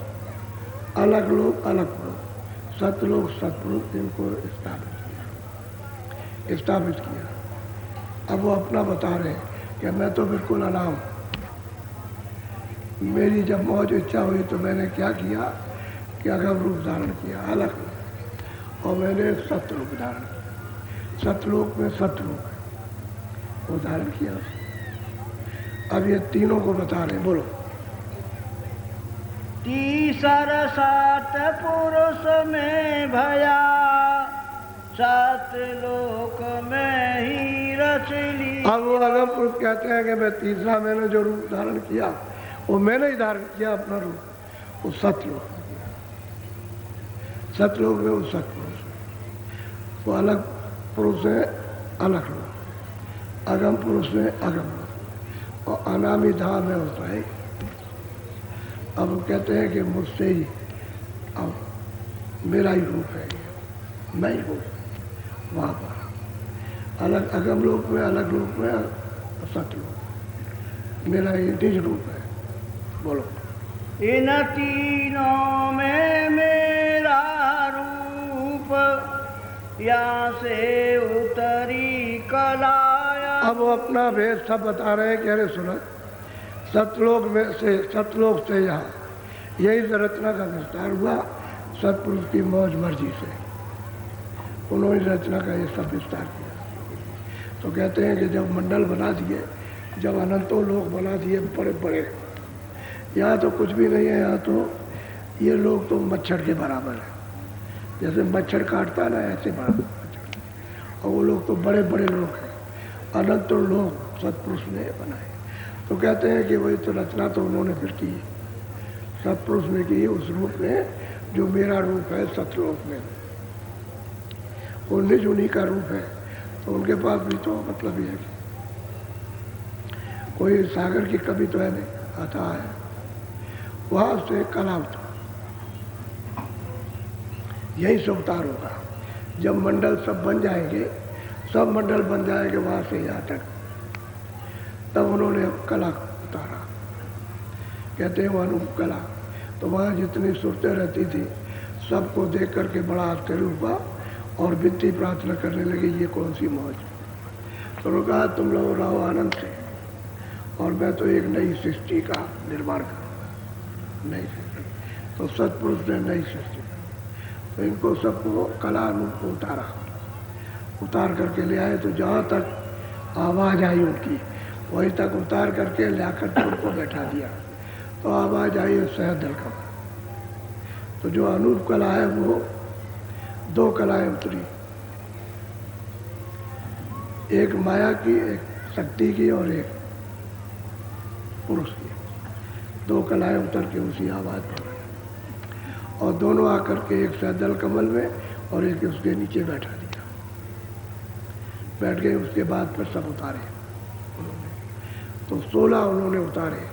[SPEAKER 1] अलग लोग, अलग पुरुष, सतलोक, सतपुरुष, इनको स्थापित किया। स्थापित किया। अब वो अपना बता रहे हैं कि मैं तो बिल्कुल अलग हूँ। मेरी जब मौज इच्छा हुई तो मैंने क्या किया कि अगम रूप धारण किया, अलग, और मैंने सतरूप धारण किया। सतलोक में सतरूप है, वो धारण किया। अब ये तीनों को बता रहे हैं, बोलो।
[SPEAKER 2] तीसर सात पुरुष में भया, सात लोक में ही रच ली।
[SPEAKER 1] अब वो अगम पुरुष कहते हैं कि मैं तीसरा मैंने जो रूप धारण किया वो मैंने ही धारण किया अपना रूप, वो सतलोक में किया। सतलोक में वो सतपुरुष है, वो अलग पुरुष है, अलग लोग, अगम पुरुष में अगम लोग, और अनामी धाम में होता है। अब वो कहते हैं कि मुझसे ही अब मेरा ही रूप है, मैं ही हूँ वहाँ पर। अलग अगम लोक में, अलग लोक में सतलोक, मेरा ही निज रूप है। बोलो।
[SPEAKER 2] इन तीनों में मेरा रूप, यहाँ से उतरी कलाया।
[SPEAKER 1] अब वो अपना भेद सब बता रहे हैं कि अरे सुनो, सतलोक में से, सतलोक से यहाँ यही रचना का विस्तार हुआ सतपुरुष की मौज मर्जी से। उन्होंने रचना का ये सब विस्तार किया। तो कहते हैं कि जब मंडल बना दिए, जब अनंतों लोक बना दिए बड़े बड़े, यहाँ तो कुछ भी नहीं है, यहाँ तो ये लोग तो मच्छर के बराबर है। जैसे मच्छर काटता ना, ऐसे बड़ा मच्छर, और वो लोग तो बड़े बड़े लोग हैं, अनंतों लोग सतपुरुष ने बनाए। तो कहते हैं कि वही तो रचना तो उन्होंने फिर की, सतपुरुष ने की, उस रूप में जो मेरा रूप है सतलोक में, वो निज उन्हीं का रूप है। तो उनके पास भी तो मतलब ही है कि कोई सागर की कमी तो है नहीं, आता है वहाँ से कला उतार, यही से उतार होगा। जब मंडल सब बन जाएंगे, सब मंडल बन जाएंगे वहाँ से यहाँ तक, तब उन्होंने कला उतारा, कहते हैं वो अनूप कला। तो वहाँ जितनी सूरतें रहती थी सबको देख करके बड़ा आश्चर्य हुआ और विनती प्रार्थना करने लगे, ये कौन सी मौज। तो उन्होंने कहा तुम लोग रहो आनंद से, और मैं तो एक नई सृष्टि का निर्माण करूँगा, नई सृष्टि। तो सतपुरुष ने नई सृष्टि, तो इनको सबको कला अनूप को उतार करके ले आए। तो जहाँ तक आवाज़ आई उनकी, वहीं तक उतार करके ला करके उनको बैठा दिया। तो आवाज़ आई है सहदल का। तो जो अनूप कला है वो दो कलाएं उतरी, एक माया की, एक शक्ति की और एक पुरुष की। दो कलाएं उतर के उसी आवाज़ पर, और दोनों आकर के एक सहदल कमल में और एक उसके नीचे बैठा दिया। बैठ गए, उसके बाद फिर सब उतारे उन्होंने। तो 16 उन्होंने उतारे,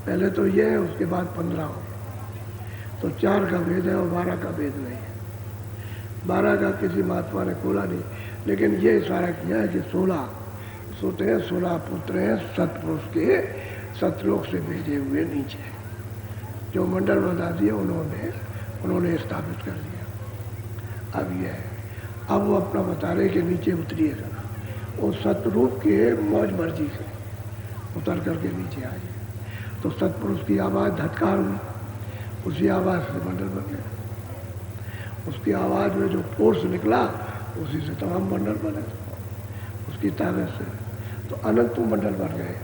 [SPEAKER 1] पहले तो ये है, उसके बाद 15 हो। तो 4 का भेद है और 12 का भेद नहीं है। 12 का किसी महात्मा ने खोला नहीं, लेकिन ये इशारा किया है कि 16 सोते हैं, 16 पुत्र हैं सतपुरुष के, सतलोक से भेजे हुए नीचे जो मंडल बता दिए उन्होंने स्थापित कर दिया। अब ये है, अब वो अपना बता रहे कि नीचे उतरिएगा, वो सतरूप के मौज मर्जी से उतर करके नीचे आइए। तो सतपुरुष की आवाज़ धत्कार हुई, उसी आवाज़ से मंडल बन गया। उसकी आवाज़ में जो फोर्स निकला उसी से तमाम मंडल बने, उसकी ताकत से तो अनंत मंडल बन गए।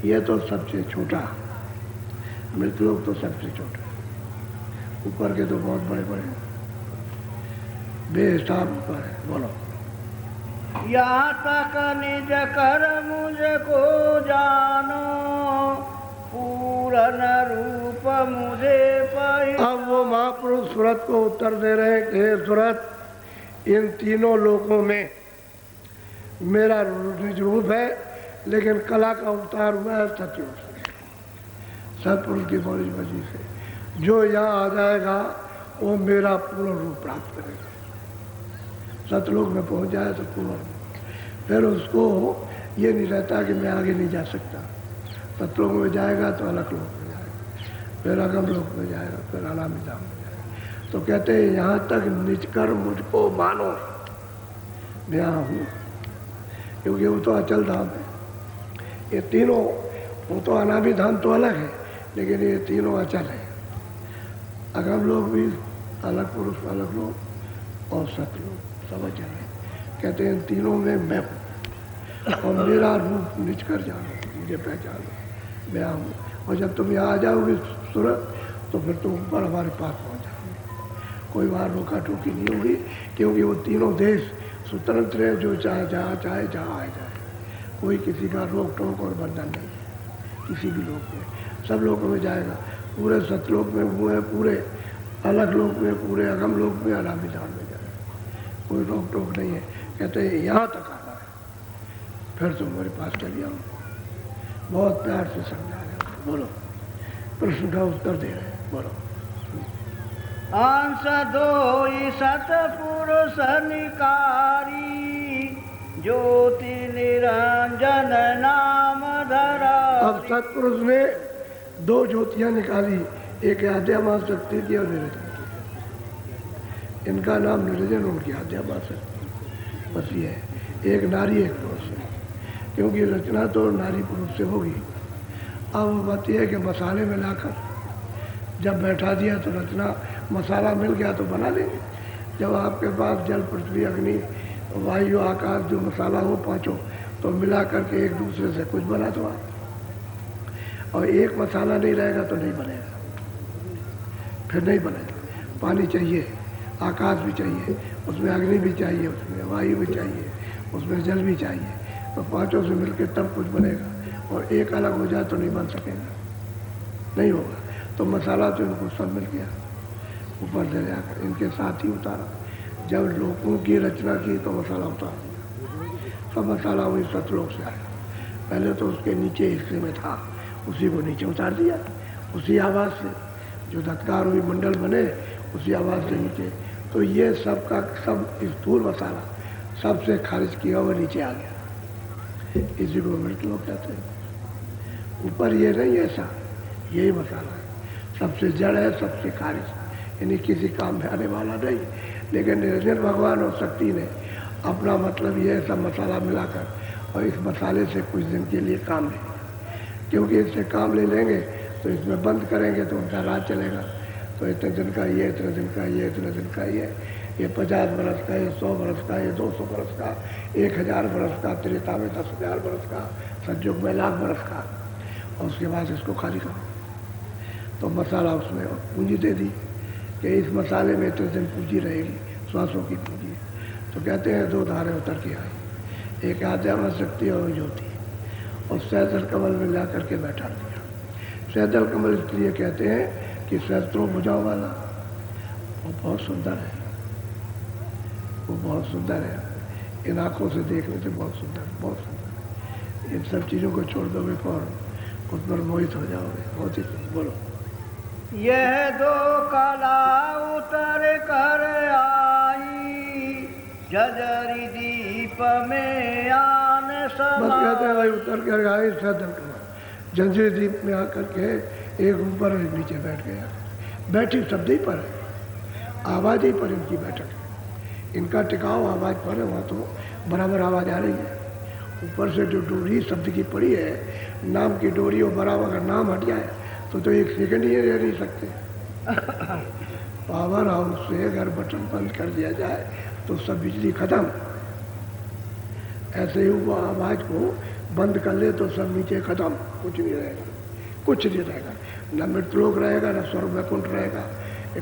[SPEAKER 1] ये तो सबसे छोटा, मृतलोक तो सबसे छोटा, ऊपर के तो बहुत बड़े बड़े बेहिसाब ऊपर है। बोलो।
[SPEAKER 2] यहाँ तक निज कर मुझको जानो, पूर्ण रूप मुझे पाई।
[SPEAKER 1] अब वो महापुरुष सूरत को उत्तर दे रहे हैं कि हे सूरत, इन तीनों लोकों में मेरा निज रूप है, लेकिन कला का अवतार हुआ है सतपुरुष से, सतपुरुष की मौज मर्जी से। जो यहाँ आ जाएगा वो मेरा पूर्ण रूप प्राप्त करेगा। सतलोक में पहुँच जाए तो पूर्ण रूप, फिर उसको ये नहीं रहता कि मैं आगे नहीं जा सकता। सतलोक में जाएगा तो अलग लोक में जाएगा, फिर अगम लोक में जाएगा, फिर अनामी धाम में जाएगा। तो कहते हैं यहाँ तक निज कर मुझको मानो, मैं यहाँ हूँ। क्योंकि वो तो अचल धाम है। ये तीनों, वो तो अनादि धाम तो अलग है, लेकिन ये तीनों अचल है। अगम लोग भी अलग, पुरुष अलग लोग और सतलोग सब अचल है। कहते हैं तीनों में मैं हूँ और मेरा रूप निज कर जानो, मुझे पहचानो, मैं हूँ। और जब तुम यहाँ आ जाओगे सूरत तो फिर तुम ऊपर हमारे पास पहुँच जाओगे। कोई वहाँ रोका टोकी नहीं होगी, क्योंकि वो तीनों देश स्वतंत्र है, जो चाहे जहाँ चाहे जहाँ आ जाए। कोई किसी का रोक टोक और बंधन नहीं है किसी भी लोग में, सब लोगों में जाएगा। पूरे सतलोक में वो है, पूरे अलग लोक में, पूरे अगम लोक में, अनादि धाम में जाएगा। कोई रोक टोक नहीं है। कहते हैं यहाँ तक आना है, फिर तुम मेरे पास चलिए आओ। बहुत प्यार से समझाया। बोलो, प्रश्न का उत्तर दे रहे हैं, बोलो।
[SPEAKER 2] अंश दोई सतपुरुष निकारी, ज्योति निरंजन नाम धरा।
[SPEAKER 1] अब सतपुरुष ने दो ज्योतियां निकाली, एक आद्यमा शक्ति थी और निरंजन थी। इनका नाम निरंजन, उनकी आद्यमा शक्ति। बस ये है, एक नारी एक पुरुष है, क्योंकि रचना तो नारी पुरुष से होगी। अब बात यह है कि मसाले मिलाकर जब बैठा दिया तो रचना, मसाला मिल गया तो बना लेंगे। जब आपके पास जल, पृथ्वी, अग्नि, वायु, आकाश जो मसाला हो पांचों, तो मिला करके एक दूसरे से कुछ बना दो आप। और एक मसाला नहीं रहेगा तो नहीं बनेगा, फिर नहीं बनेगा। पानी चाहिए, आकाश भी चाहिए, उसमें अग्नि भी चाहिए, उसमें वायु भी चाहिए, उसमें जल भी चाहिए। तो पांचों से मिलकर तब कुछ बनेगा। और एक अलग हो जाए तो नहीं बन सकेगा, नहीं होगा। तो मसाला तो इनको सब मिल गया, ऊपर ले जाकर इनके साथ ही उतारा। जब लोगों की रचना की तो मसाला उतार दिया। सब मसाला वही सतलोक से आया। पहले तो उसके नीचे हिस्से में था, उसी को नीचे उतार दिया। उसी आवाज़ से जो धत्कार हुई मंडल बने, उसी आवाज़ से नीचे। तो ये सब का सब स्थूल मसाला सबसे खारिज किया हुआ नीचे आ गया। इसी को मृत लोग कहते हैं। ऊपर ये नहीं, ऐसा यही मसाला है, सबसे जड़ है, सबसे खारिज, यानी किसी काम में आने वाला नहीं। लेकिन निरंजन भगवान और शक्ति ने अपना मतलब ये सब मसाला मिलाकर, और इस मसाले से कुछ दिन के लिए काम ले, क्योंकि इससे काम ले लेंगे तो इसमें बंद करेंगे तो उनका राज चलेगा। तो इतने दिन का ये, इतने दिन का ये, इतने दिन का ये 50 बरस का, ये 100 बरस का, ये 200 बरस का, 1000 बरस का, त्रेता में 10,000 बरस का, सतयुग में 1,00,000 बरस का। और उसके बाद इसको खाली करो। तो मसाला उसमें पूंजी दे दी कि इस मसाले में इतने दिन पूंजी रहेगी, श्वासों की पूंजी। तो कहते हैं दो धारे उतर के आई, एक आद्यमा शक्ति और ज्योति, और सैदल कमल में ला करके बैठा दिया। सैदल कमल इसलिए कहते हैं कि सहस्त्रों भुजाओं वाला, वो बहुत सुंदर है, वो बहुत सुंदर है। इन आँखों से देखने से बहुत सुंदर, बहुत सुंदर। इन सब चीज़ों को छोड़ दोगे और उस पर मोहित हो जाओगे। बहुत ही बोलो।
[SPEAKER 2] यह दो कला उतर कर आई, जजरी दीप में आन समा।
[SPEAKER 1] बस कहते हैं भाई उतर कर आए सैदल कमल, जंजीर दीप में आकर के एक ऊपर एक नीचे बैठ गया। बैठी शब्द ही पर है, आवाज़ ही पर इनकी बैठक है। इनका टिकाव आवाज़ पर है, वहाँ तो बराबर आवाज़ आ रही है। ऊपर से जो डोरी शब्द की पड़ी है, नाम की डोरी, और बराबर अगर नाम हट जाए तो एक सेकंड ही रह नहीं सकते। पावर हाउस से अगर बटन बंद कर दिया जाए तो सब बिजली खत्म। ऐसे ही वो आवाज़ को बंद कर ले तो सब नीचे खत्म, कुछ नहीं रहेगा, कुछ नहीं रहेगा। न मृतलोक रहेगा, न स्वर्ग वैकुंठ रहेगा,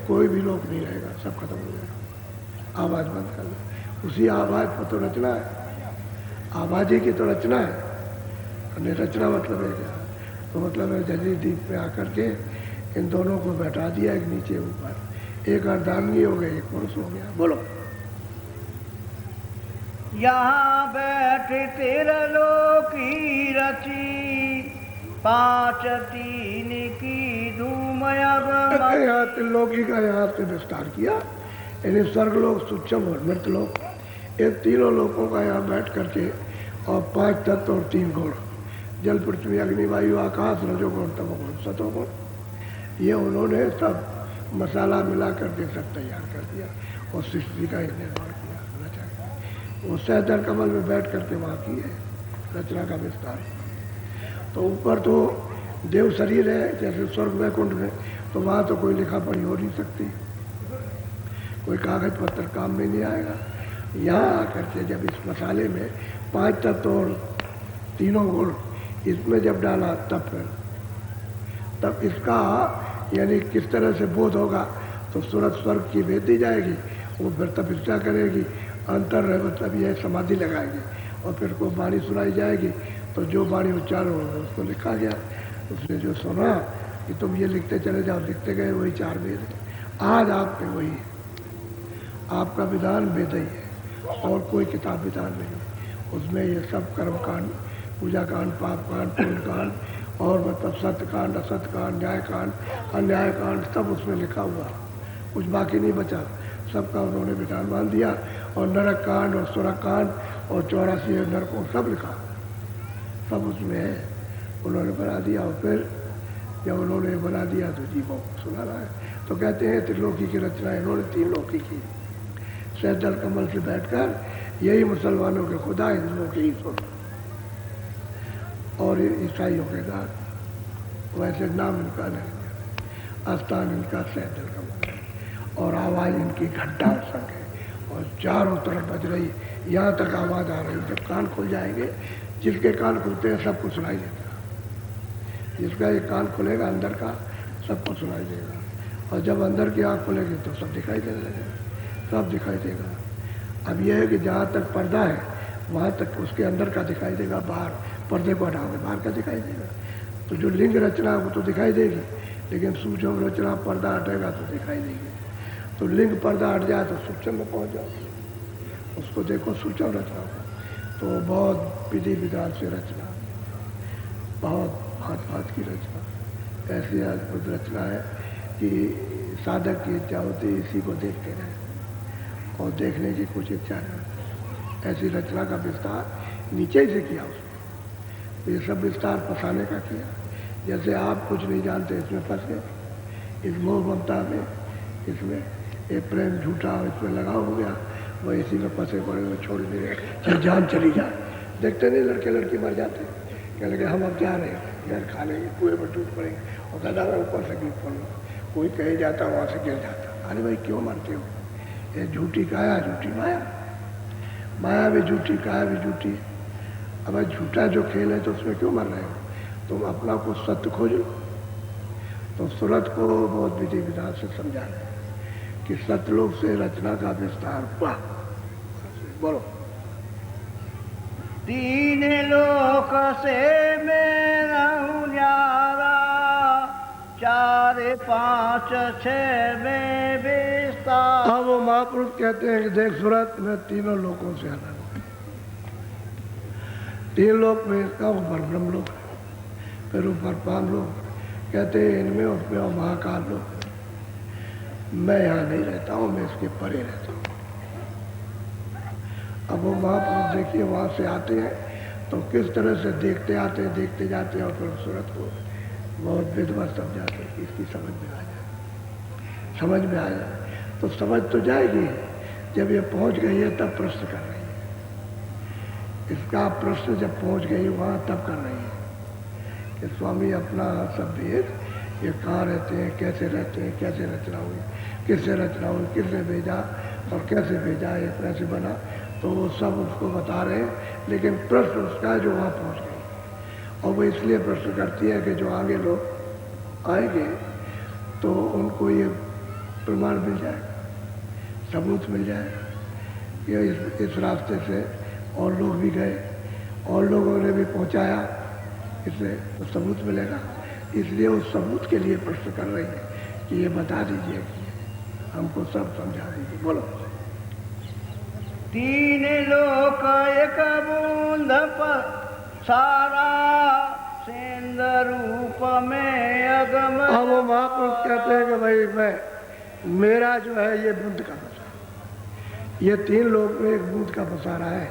[SPEAKER 1] कोई भी लोक नहीं रहेगा, सब खत्म हो जाएगा। आवाज़ बंद कर ले। उसी आवाज़ पर तो रचना है, आवाज़ ही की तो रचना है। रचना मतलब है क्या? तो मतलब है जजरी दीप में आकर के इन दोनों को बैठा दिया, एक नीचे ऊपर, एक अर्धांगी हो गई, एक पुरुष हो गया। बोलो।
[SPEAKER 2] यहाँ बैठ तिरलोकी रची, 5 तीन की धूम
[SPEAKER 1] यहाँ त्रिलोकी का यहाँ से विस्तार किया, यानी स्वर्गलोक, सूक्ष्म और मृतलोक, ये तीनों लोगों का यहाँ बैठ करके, और 5 तत्व और 3 गुण, जल, पृथ्वी, अग्नि, वायु, आकाश, रजोगुण, तमोगुण, सतोगुण, ये उन्होंने सब मसाला मिला करके सब तैयार कर दिया और सृष्टि का निर्माण किया, रचा। वो सहजल कमल में बैठ करके वहाँ की है रचना का विस्तार। तो ऊपर तो देव शरीर है जैसे स्वर्ग वैकुंठ में, तो वहाँ तो कोई लिखा पढ़ी हो नहीं सकती, कोई कागज पत्र काम में नहीं आएगा। यहाँ आकर के जब इस मसाले में 5 तत्व और 3 गुण इसमें जब डाला तब इसका यानी किस तरह से बोध होगा, तो सूरत स्वर्ग की भेज दी जाएगी, वो फिर तपस्या करेगी, अंतर रहे मतलब यह समाधि लगाएगी, और फिर को वाणी सुनाई जाएगी। तो जो वाणी उच्चारण हो उसको लिखा गया, उसने जो सुना कि तुम ये लिखते चले जाओ, लिखते गए, वही 4 वेद है। आज आप पे वही है, आपका विधान वेद ही है और कोई किताब विधान नहीं है। उसमें ये सब कर्म कांड, पूजा कांड, पाप कांड, पुण्य कांड और मतलब सत्य कांड, असत्य कांड, न्याय कांड, अन्याय कांड सब उसमें लिखा हुआ, कुछ बाकी नहीं बचा, सबका उन्होंने विधान मान दिया। और नरक कांड और सुरक कांड और 84 नरकों सब लिखा, सब उसमें है, उन्होंने बना दिया। और फिर जब उन्होंने बना दिया तो जीवों को सुना रहा है। तो कहते हैं त्रिलोकी की रचना इन्होंने 3 लोकी की, सहजल कमल से बैठकर यही मुसलमानों के खुदा, हिंदुओं के ईश्वर और ईसाइयों के गान। वैसे नाम इनका नहीं है, स्थान इनका सहजल कमल है और आवाज़ इनकी घंटा संग है और चारों तरफ बज रही, यहाँ तक आवाज़ आ रही। जब कान खुल जाएंगे, जिसके कान खुलते हैं सबको सुनाई देगा, जिसका एक कान खुलेगा अंदर का सबको सुनाई देगा, और जब अंदर की आँख खुलेगी तो सब दिखाई देने लगेगा, सब दिखाई देगा। अब यह है कि जहाँ तक पर्दा है वहाँ तक उसके अंदर का दिखाई देगा, बाहर पर्दे को हटाओगे बाहर का दिखाई देगा। तो जो लिंग रचना वो तो दिखाई देगी, लेकिन सूक्ष्म रचना पर्दा हटेगा तो दिखाई देगी। तो लिंग पर्दा हट जाए तो सूक्ष्म में पहुँच जाओगे, उसको देखो सूक्ष्म रचना को। तो बहुत विधि विधान से रचना, बहुत भांत की रचना, ऐसी अद्भुत रचना है कि साधक की इच्छा होती है इसी को देखते रहे और देखने की कुछ इच्छा नहीं। ऐसी रचना का विस्तार नीचे से किया उसने, तो ये सब विस्तार फंसाने का किया। जैसे आप कुछ नहीं जानते इसमें फंस गए, इस मोह ममता में, इसमें ये प्रेम झूठा इसमें लगा हो गया, वह इसी में फंसे पड़े हुए, छोड़ दे रहे, चाहे जान चली जाए। देखते नहीं लड़के लड़की मर जाते, कह लगे हम अब जा रहे हैं, घर खा लेंगे, कुएं में टूट पड़ेंगे और दादा मैं ऊपर से गिर पड़ूँगा, कोई कहीं जाता वहाँ से गिर जाता। अरे भाई क्यों मरते हो? ये झूठी काया झूठी माया, माया भी झूठी काया भी झूठी। अब भाई झूठा जो खेल है तो उसमें क्यों मर रहे हो? तुम अपना को सत्य खोज लो। तो सूरत को बहुत विधि विधान से समझा है कि सतलोक से रचना का विस्तार हुआ। बोलो।
[SPEAKER 2] 3 लोक से मेरा न्यारा, 4 5 6 में विस्तार।
[SPEAKER 1] हाँ, वो महापुरुष कहते हैं कि देख सूरत में तीनों लोकों से अलग है। 3 लोक में इसका ऊपर ब्रह्म लोक, फिर ऊपर पाम लोक, कहते हैं इनमें उसमें और महाकाल लोक। मैं यहाँ नहीं रहता हूँ, मैं इसके परे रहता हूँ। अब वो महापुरुष देखिए वहाँ से आते हैं तो किस तरह से देखते आते हैं, देखते जाते हैं और फिर सूरत को बहुत विधवत समझाते हैं कि इसकी समझ में आ जाए, समझ में आ जाए। तो समझ तो जाएगी, जब ये पहुँच गई है तब प्रश्न कर रही है। इसका प्रश्न जब पहुँच गई वहाँ तब कर रही है कि स्वामी अपना सब भेद, ये कहाँ रहते हैं, कैसे रहते हैं, कैसे रचना हुई, किससे रचना हुई, किसने भेजा और कैसे भेजा, ये कैसे बना, तो वो सब उसको बता रहे हैं। लेकिन प्रश्न उसका है जो वहाँ पहुँच गई, और वो इसलिए प्रश्न करती है कि जो आगे लोग आएंगे तो उनको ये प्रमाण मिल जाएगा, सबूत मिल जाएगा। ये इस रास्ते से और लोग भी गए और लोगों ने भी पहुँचाया, इससे तो सबूत मिलेगा। इसलिए उस सबूत के लिए प्रश्न कर रही है कि ये बता दीजिए कि हमको सब समझा दीजिए। बोलो।
[SPEAKER 2] 3 लोक एक बूंद पर सारा, सेंद रूप में अगम।
[SPEAKER 1] हाँ, वो महापुरुष कहते हैं कि भाई मेरा जो है ये बूंद का पसारा, ये 3 लोक में एक बूंद का पसारा है।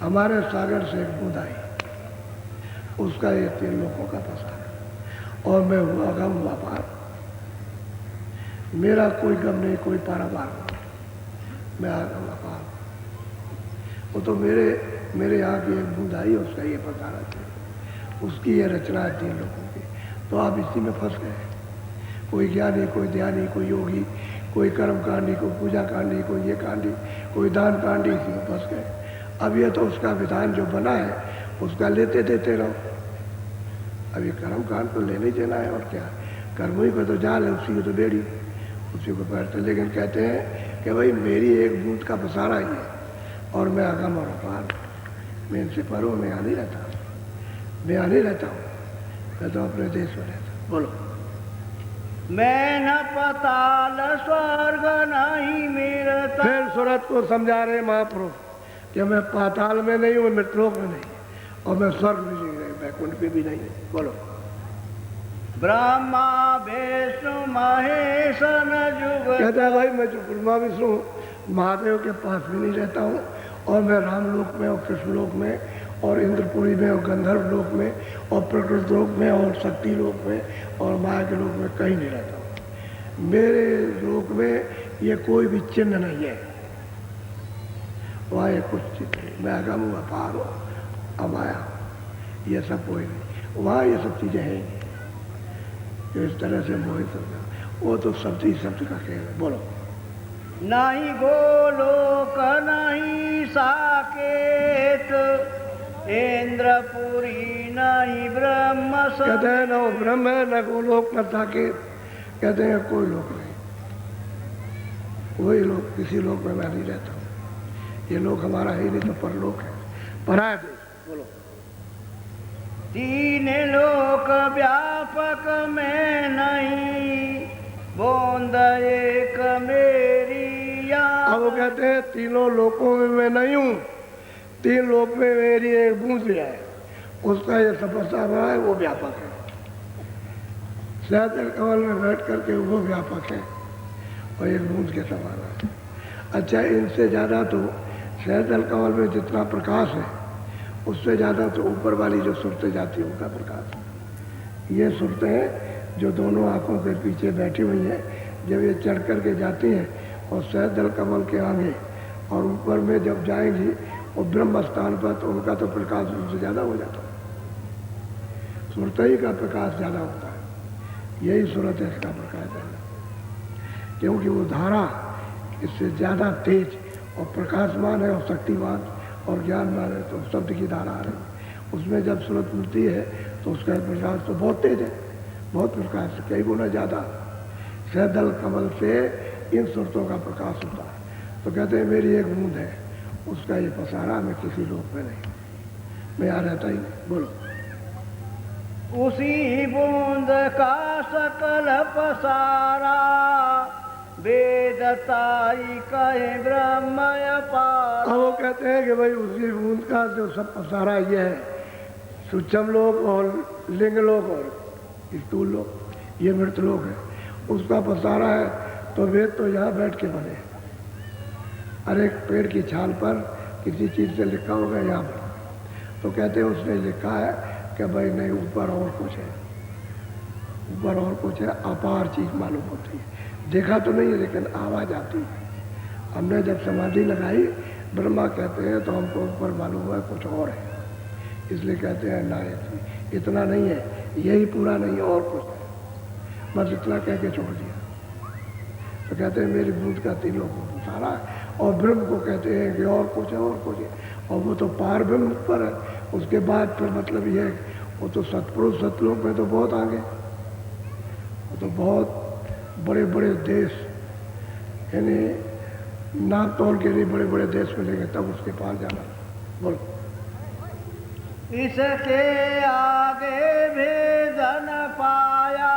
[SPEAKER 1] हमारे सागर से एक बूंद आई, उसका ये 3 लोकों का पसारा, और मैं हुआ गम हुआ पार। मेरा कोई गम नहीं, कोई पारावार नहीं, मैं आ गया पार। वो तो मेरे यहाँ की एक बूंद आई, उसका ये पसारा थे, उसकी ये रचना है 3 लोगों की। तो आप इसी में फंस गए। कोई ज्ञानी, कोई ध्यानी, कोई योगी, कोई कर्म कांडी, कोई पूजा कांडी, कोई ये कांडी, कोई दान कांडी, इसी में फंस गए। अब ये तो उसका विधान जो बना है उसका लेते देते रहो। अब ये कर्म कांड तो लेने ही देना है, और क्या, कर्म ही पर तो जाल है, उसी को तो बेड़ी, उसी को बैठते। लेकिन कहते हैं कि भाई मेरी एक बूंद का पसारा ही है, और मैं अगम और अपार, मैं इनसे पर हूँ, मैं यहाँ नहीं रहता, मैं यहाँ नहीं रहता हूँ, मैं तो अपने देश में रहता हूँ। बोलो।
[SPEAKER 2] मैं न पताल स्वर्ग नहीं मिलता।
[SPEAKER 1] फिर सूरत को समझा रहे महाप्रभु कि मैं पाताल में नहीं हूँ, मैं मृतलोक में नहीं, और मैं स्वर्ग में नहीं रही, बैकुंठ पे भी नहीं। बोलो।
[SPEAKER 2] ब्रह्मा विष्णु महेश न जुग।
[SPEAKER 1] कहता है भाई मैं जो ब्रह्मा विष्णु महादेव के पास भी नहीं रहता हूँ, और मैं रामलोक में और कृष्णलोक में और इंद्रपुरी में और गंधर्व लोक में और प्रकृति लोक में और शक्ति लोक में और माया के लोक में कहीं नहीं रहता हूँ। मेरे लोक में ये कोई भी चिन्ह नहीं है, वहाँ ये कुछ चिन्ह नहीं। मैं अगम हूँ, अपार हूँ, अमाया हूँ, ये सब कोई नहीं। वहाँ ये सब चीज़ें हैं ही नहीं जो इस तरह से मोहित समझा। वो तो शब्द ही शब्द का खेल है। बोलो।
[SPEAKER 2] नहीं गोलोक नहीं साकेत, इंद्रपुरी नहीं ब्रह्म।
[SPEAKER 1] कहते हैं न वो ब्रह्म है, न गोलोक, न साकेत। कहते हैं कोई लोक नहीं, कोई लोग, किसी लोक में मैं नहीं रहता हूँ। ये लोक हमारा है ही नहीं, तो परलोक है, पराया देश। बोलो।
[SPEAKER 2] 3 लोक व्यापक में नहीं, बूंद एक मेरी याद।
[SPEAKER 1] अब वो कहते हैं 3 लोकों में मैं नहीं हूँ, 3 लोक में मेरी एक बूंद है, उसका ये तपस्या बना है, वो व्यापक है। सहस्त्र कमल में बैठ करके वो व्यापक है, और एक बूंद के समान है। अच्छा, इनसे ज़्यादा तो सहस्त्र कमल में जितना प्रकाश है, उससे ज़्यादा तो ऊपर वाली जो सुरतें जाती है उनका प्रकाश है। ये सुरतें जो दोनों आँखों के पीछे बैठी हुई हैं, जब ये चढ़ कर के जाती हैं और सहस्त्र कमल के आगे और ऊपर में जब जाएंगी और ब्रह्म स्थान पर, तो उनका तो प्रकाश उनसे ज़्यादा हो जाता है। सुरत ही का प्रकाश ज़्यादा होता है, यही सूरत है इसका प्रकाश ज़्यादा, क्योंकि वो धारा इससे ज़्यादा तेज और प्रकाशमान है और शक्तिमान और ज्ञानमान है। तो शब्द की धारा आ रही है, उसमें जब सूरत मिलती है तो उसका प्रकाश तो बहुत तेज है, बहुत प्रकाश, कई गुना ज़्यादा सहदल कमल से इन सूरतों का प्रकाश होता है। तो कहते हैं मेरी एक बूंद है, उसका ये पसारा, मैं किसी लोक में नहीं, मैं यहाँ रहता ही नहीं। बोलो।
[SPEAKER 2] उसी बूंद का सकल पसारा, वेदताई कहे ब्रह्म अपार।
[SPEAKER 1] अब वो कहते हैं कि भाई उसी बूंद का जो सब पसारा ये है, सूक्ष्म लोक और लिंग लोक और स्थूल लोक, ये मृत लोक है, उसका पसारा है। तो वेद तो यहाँ बैठ के बने, अरे पेड़ की छाल पर किसी चीज़ से लिखा होगा यहाँ पर, तो कहते हैं उसने लिखा है कि भाई नहीं, ऊपर और कुछ है, ऊपर और कुछ है, अपार चीज़ मालूम होती है। देखा तो नहीं है लेकिन आवाज़ आती है। हमने जब समाधि लगाई, ब्रह्मा कहते हैं, तो हमको ऊपर मालूम हुआ कुछ और है, इसलिए कहते हैं ना इतना नहीं है, यही पूरा नहीं है, और कुछ है, बस इतना कह के छोड़ दिया। तो कहते हैं मेरी बूंद का 3 लोगों को सारा है, और ब्रह्म को कहते हैं कि और कुछ है, और कुछ है, और वो तो पार ब्रह्म पर है। उसके बाद फिर मतलब ये है, वो तो सतपुरुष सतलोक में तो बहुत आगे, वो तो बहुत बड़े बड़े देश, यानी नाम तोड़ के नहीं, बड़े बड़े देश मिलेंगे तब उसके पार जाना। बोलो।
[SPEAKER 2] इसके आगे भेदन पाया,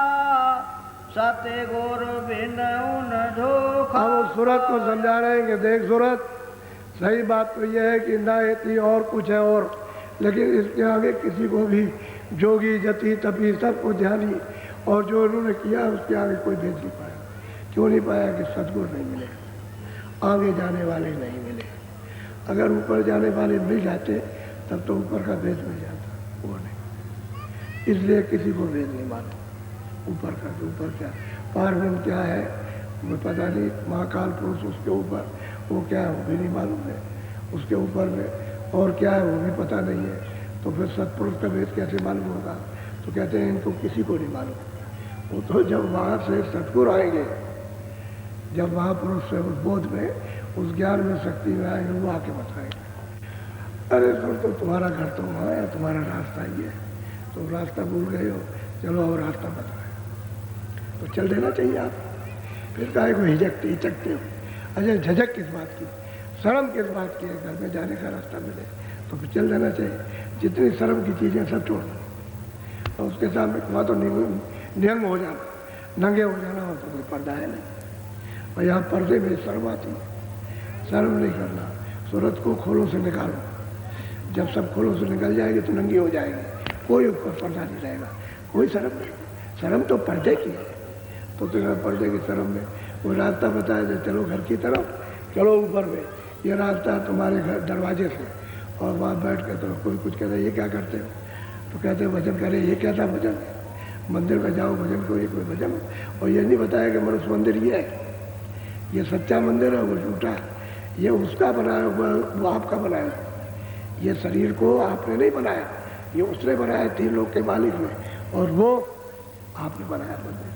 [SPEAKER 2] सत्य गुरु बिन उन धोखा।
[SPEAKER 1] अब उस सूरत को समझा रहे हैं कि देख सूरत, सही बात तो यह है कि ना इतनी और कुछ है, और लेकिन इसके आगे किसी को भी जोगी जति तपी सबको ध्यानी और जो उन्होंने किया उसके आगे कोई भेद नहीं पाया। क्यों नहीं पाया? कि सदगुरु नहीं मिले, आगे जाने वाले नहीं मिले। अगर ऊपर जाने वाले मिल जाते तब तो ऊपर का भेद मिल जाता, वो नहीं। इसलिए किसी को भेद नहीं मानो ऊपर का, तो ऊपर क्या पार ब्रह्म क्या है वो पता नहीं, महाकाल पुरुष उसके ऊपर वो क्या है वो भी नहीं मालूम है, उसके ऊपर में और क्या है वो भी पता नहीं है, तो फिर सत्पुरुष का भेद कैसे मालूम होगा? तो कहते हैं इनको किसी को नहीं मालूम। वो तो जब वहाँ से सतगुरु आएंगे, जब महापुरुष से उस बोध में, उस ज्ञान में, शक्ति में आएंगे, वो आके बताएंगे, अरे सर तो तुम्हारा घर तो वहाँ है, तुम्हारा रास्ता ये है, तो रास्ता भूल गए हो, चलो और रास्ता बताए, तो चल देना चाहिए आप। फिर काहे को हिचकते हो? अच्छा, झझक किस बात की, शर्म किस बात की है? घर में जाने का रास्ता मिले तो फिर चल देना चाहिए। जितनी शर्म की चीज़ें सब छोड़ दो, और उसके सामने वहाँ तो नियंग हो जाना, नंगे हो जाना हो तो कोई पर्दा है नहीं। और यहाँ पर्दे में शर्म आती है, शर्म नहीं करना। सूरत को खोलों से निकालो, जब सब खोलों से निकल जाएगी तो नंगी हो जाएगी, कोई ऊपर पर्दा नहीं रहेगा, कोई शर्म नहीं। शर्म तो पर्दे की है, तो तुम्हें पर्दे की शर्म में वो रास्ता बताया जाए, चलो घर की तरफ, चलो ऊपर में, ये रास्ता तुम्हारे घर दरवाजे से, और वहाँ बैठ के तो कोई कुछ कहता है ये क्या करते हो, तो कहते हैं भजन करे। ये कैसा भजन है? मंदिर में जाओ भजन को, ये कोई भजन? और ये नहीं बताया कि मनुष्य मंदिर ये है, ये सच्चा मंदिर है, वो झूठा है, ये उसका बनाया, वो आपका बनाया। ये शरीर को आपने नहीं बनाया, ये उसने बनाया, 3 लोग के मालिक ने, और वो आपने बनाया मंदिर।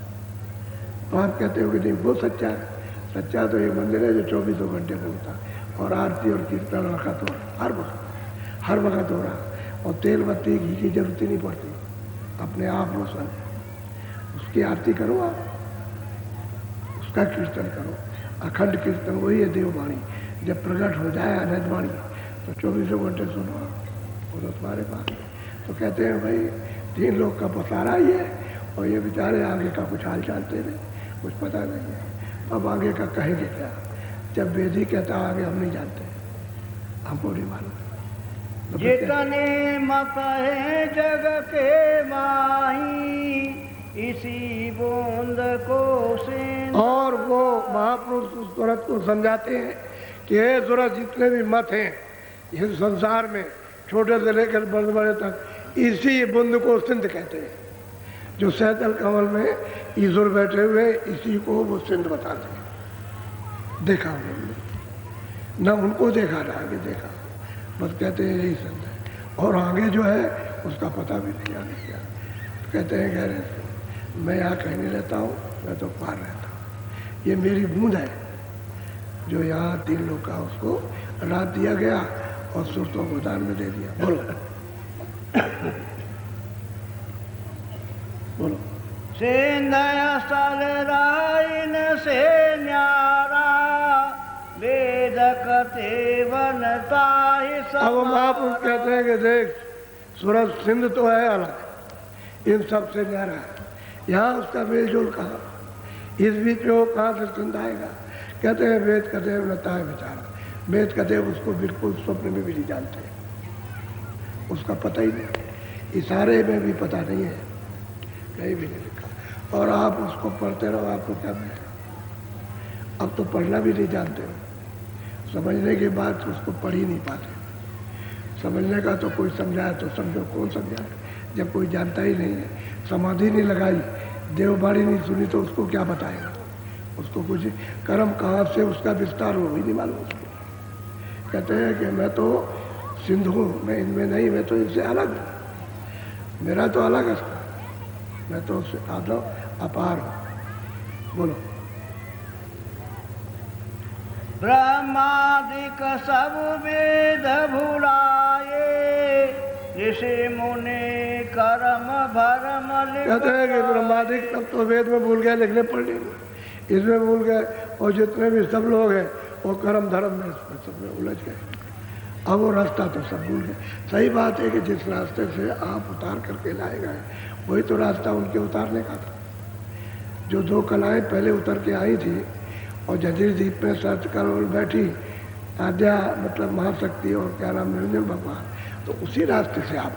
[SPEAKER 1] तो आप कहते हो कि नहीं वो सच्चा है। सच्चा तो ये मंदिर है जो 24 घंटे बोलता है, और आरती और कीर्तन रखत हो हर वक्त हो रहा, और तेल बत्ती घी की जरूरत ही नहीं पड़ती, अपने आप रोशन। उसकी आरती करो आप, उसका कीर्तन करो, अखंड कीर्तन, वही है देववाणी। जब प्रकट हो जाए अनंत वाणी तो 24 घंटे सुनो आप, वो तो तुम्हारे पास है। तो कहते हैं भाई 3 लोग का पसारा ही है, और ये बेचारे आगे का कुछ हाल चालते नहीं, कुछ पता नहीं है। अब आगे का कहेंगे क्या? जब वेदी कहता आगे हम नहीं जानते, हमको नहीं मालूम। तो
[SPEAKER 2] जितने मत है जग के माही, इसी बूंद को सिंध।
[SPEAKER 1] और वो महापुरुष उस सूरत को समझाते हैं कि ये सूरत जितने भी मत हैं इस संसार में, छोटे से लेकर बड़े बड़े तक, इसी बूंद को सिंध कहते हैं। जो सैतल कमल में ईश्वर बैठे हुए, इसी को वो सिंध बताते हैं। देखा उन्होंने, न उनको देखा न आगे देखा, बस कहते हैं यही सिंध है, और आगे जो है उसका पता भी नहीं आगे क्या। तो कहते हैं कह रहे मैं यहाँ कहीं नहीं रहता हूँ, मैं तो पार रहता हूँ। ये मेरी बूंद है जो यहाँ 3 लोग का उसको रात दिया गया और सुरतों को दान में दे दिया। बोलो बोलो।
[SPEAKER 2] सिंध स्थल राइन से न्यारा, वेद कथे बनता ही सब।
[SPEAKER 1] अब महापुरुष कहते हैं कि देख, सूरत सिंध तो है अलग, इन सब से न्यारा है, यहाँ उसका मेलजोल कहाँ? इस बीच में वो कहाँ से सिंध आएगा? कहते हैं वेद कथे बनता है बेचारा। वेद कथे उसको बिल्कुल स्वप्न में भी नहीं जानते, उसका पता ही नहीं, इशारे में भी पता नहीं है, कहीं भी नहीं लिखा। और आप उसको पढ़ते रहो, आपको क्या मिलेगा? अब तो पढ़ना भी नहीं जानते हो, समझने के बाद उसको पढ़ ही नहीं पाते। समझने का तो कोई समझाए तो समझो, कौन समझाए जब कोई जानता ही नहीं है। समाधि नहीं लगाई, देववाणी नहीं सुनी, तो उसको क्या बताएगा? उसको कुछ कर्म कहाँ से उसका विस्तार हो भी नहीं मालूम उसको। कहते हैं कि मैं तो सिंध हूँ, मैं इनमें नहीं, मैं तो इनसे अलग हूँ, मेरा तो अलग है, मैं तो उससे अपार हूँ। बोलो।
[SPEAKER 2] ब्रह्मादिक सब वेद भुलाए, ऋषि मुनि कर्म भरम लिख।
[SPEAKER 1] कहते हैं कि ब्रह्मादिक सब तो वेद में भूल गए, लिखने पढ़ने में, इसमें भूल गए, और जितने भी सब लोग हैं वो कर्म धर्म में सब में उलझ गए। अब वो रास्ता तो सब भूल गए। सही बात है कि जिस रास्ते से आप उतार करके लाए गए वही तो रास्ता उनके उतारने का था। जो 2 कलाएँ पहले उतर के आई थी और जंजीर द्वीप में सर्च कर बैठी आद्या, मतलब महाशक्ति और क्या नाम, निरंजन भगवान, तो उसी रास्ते से आप,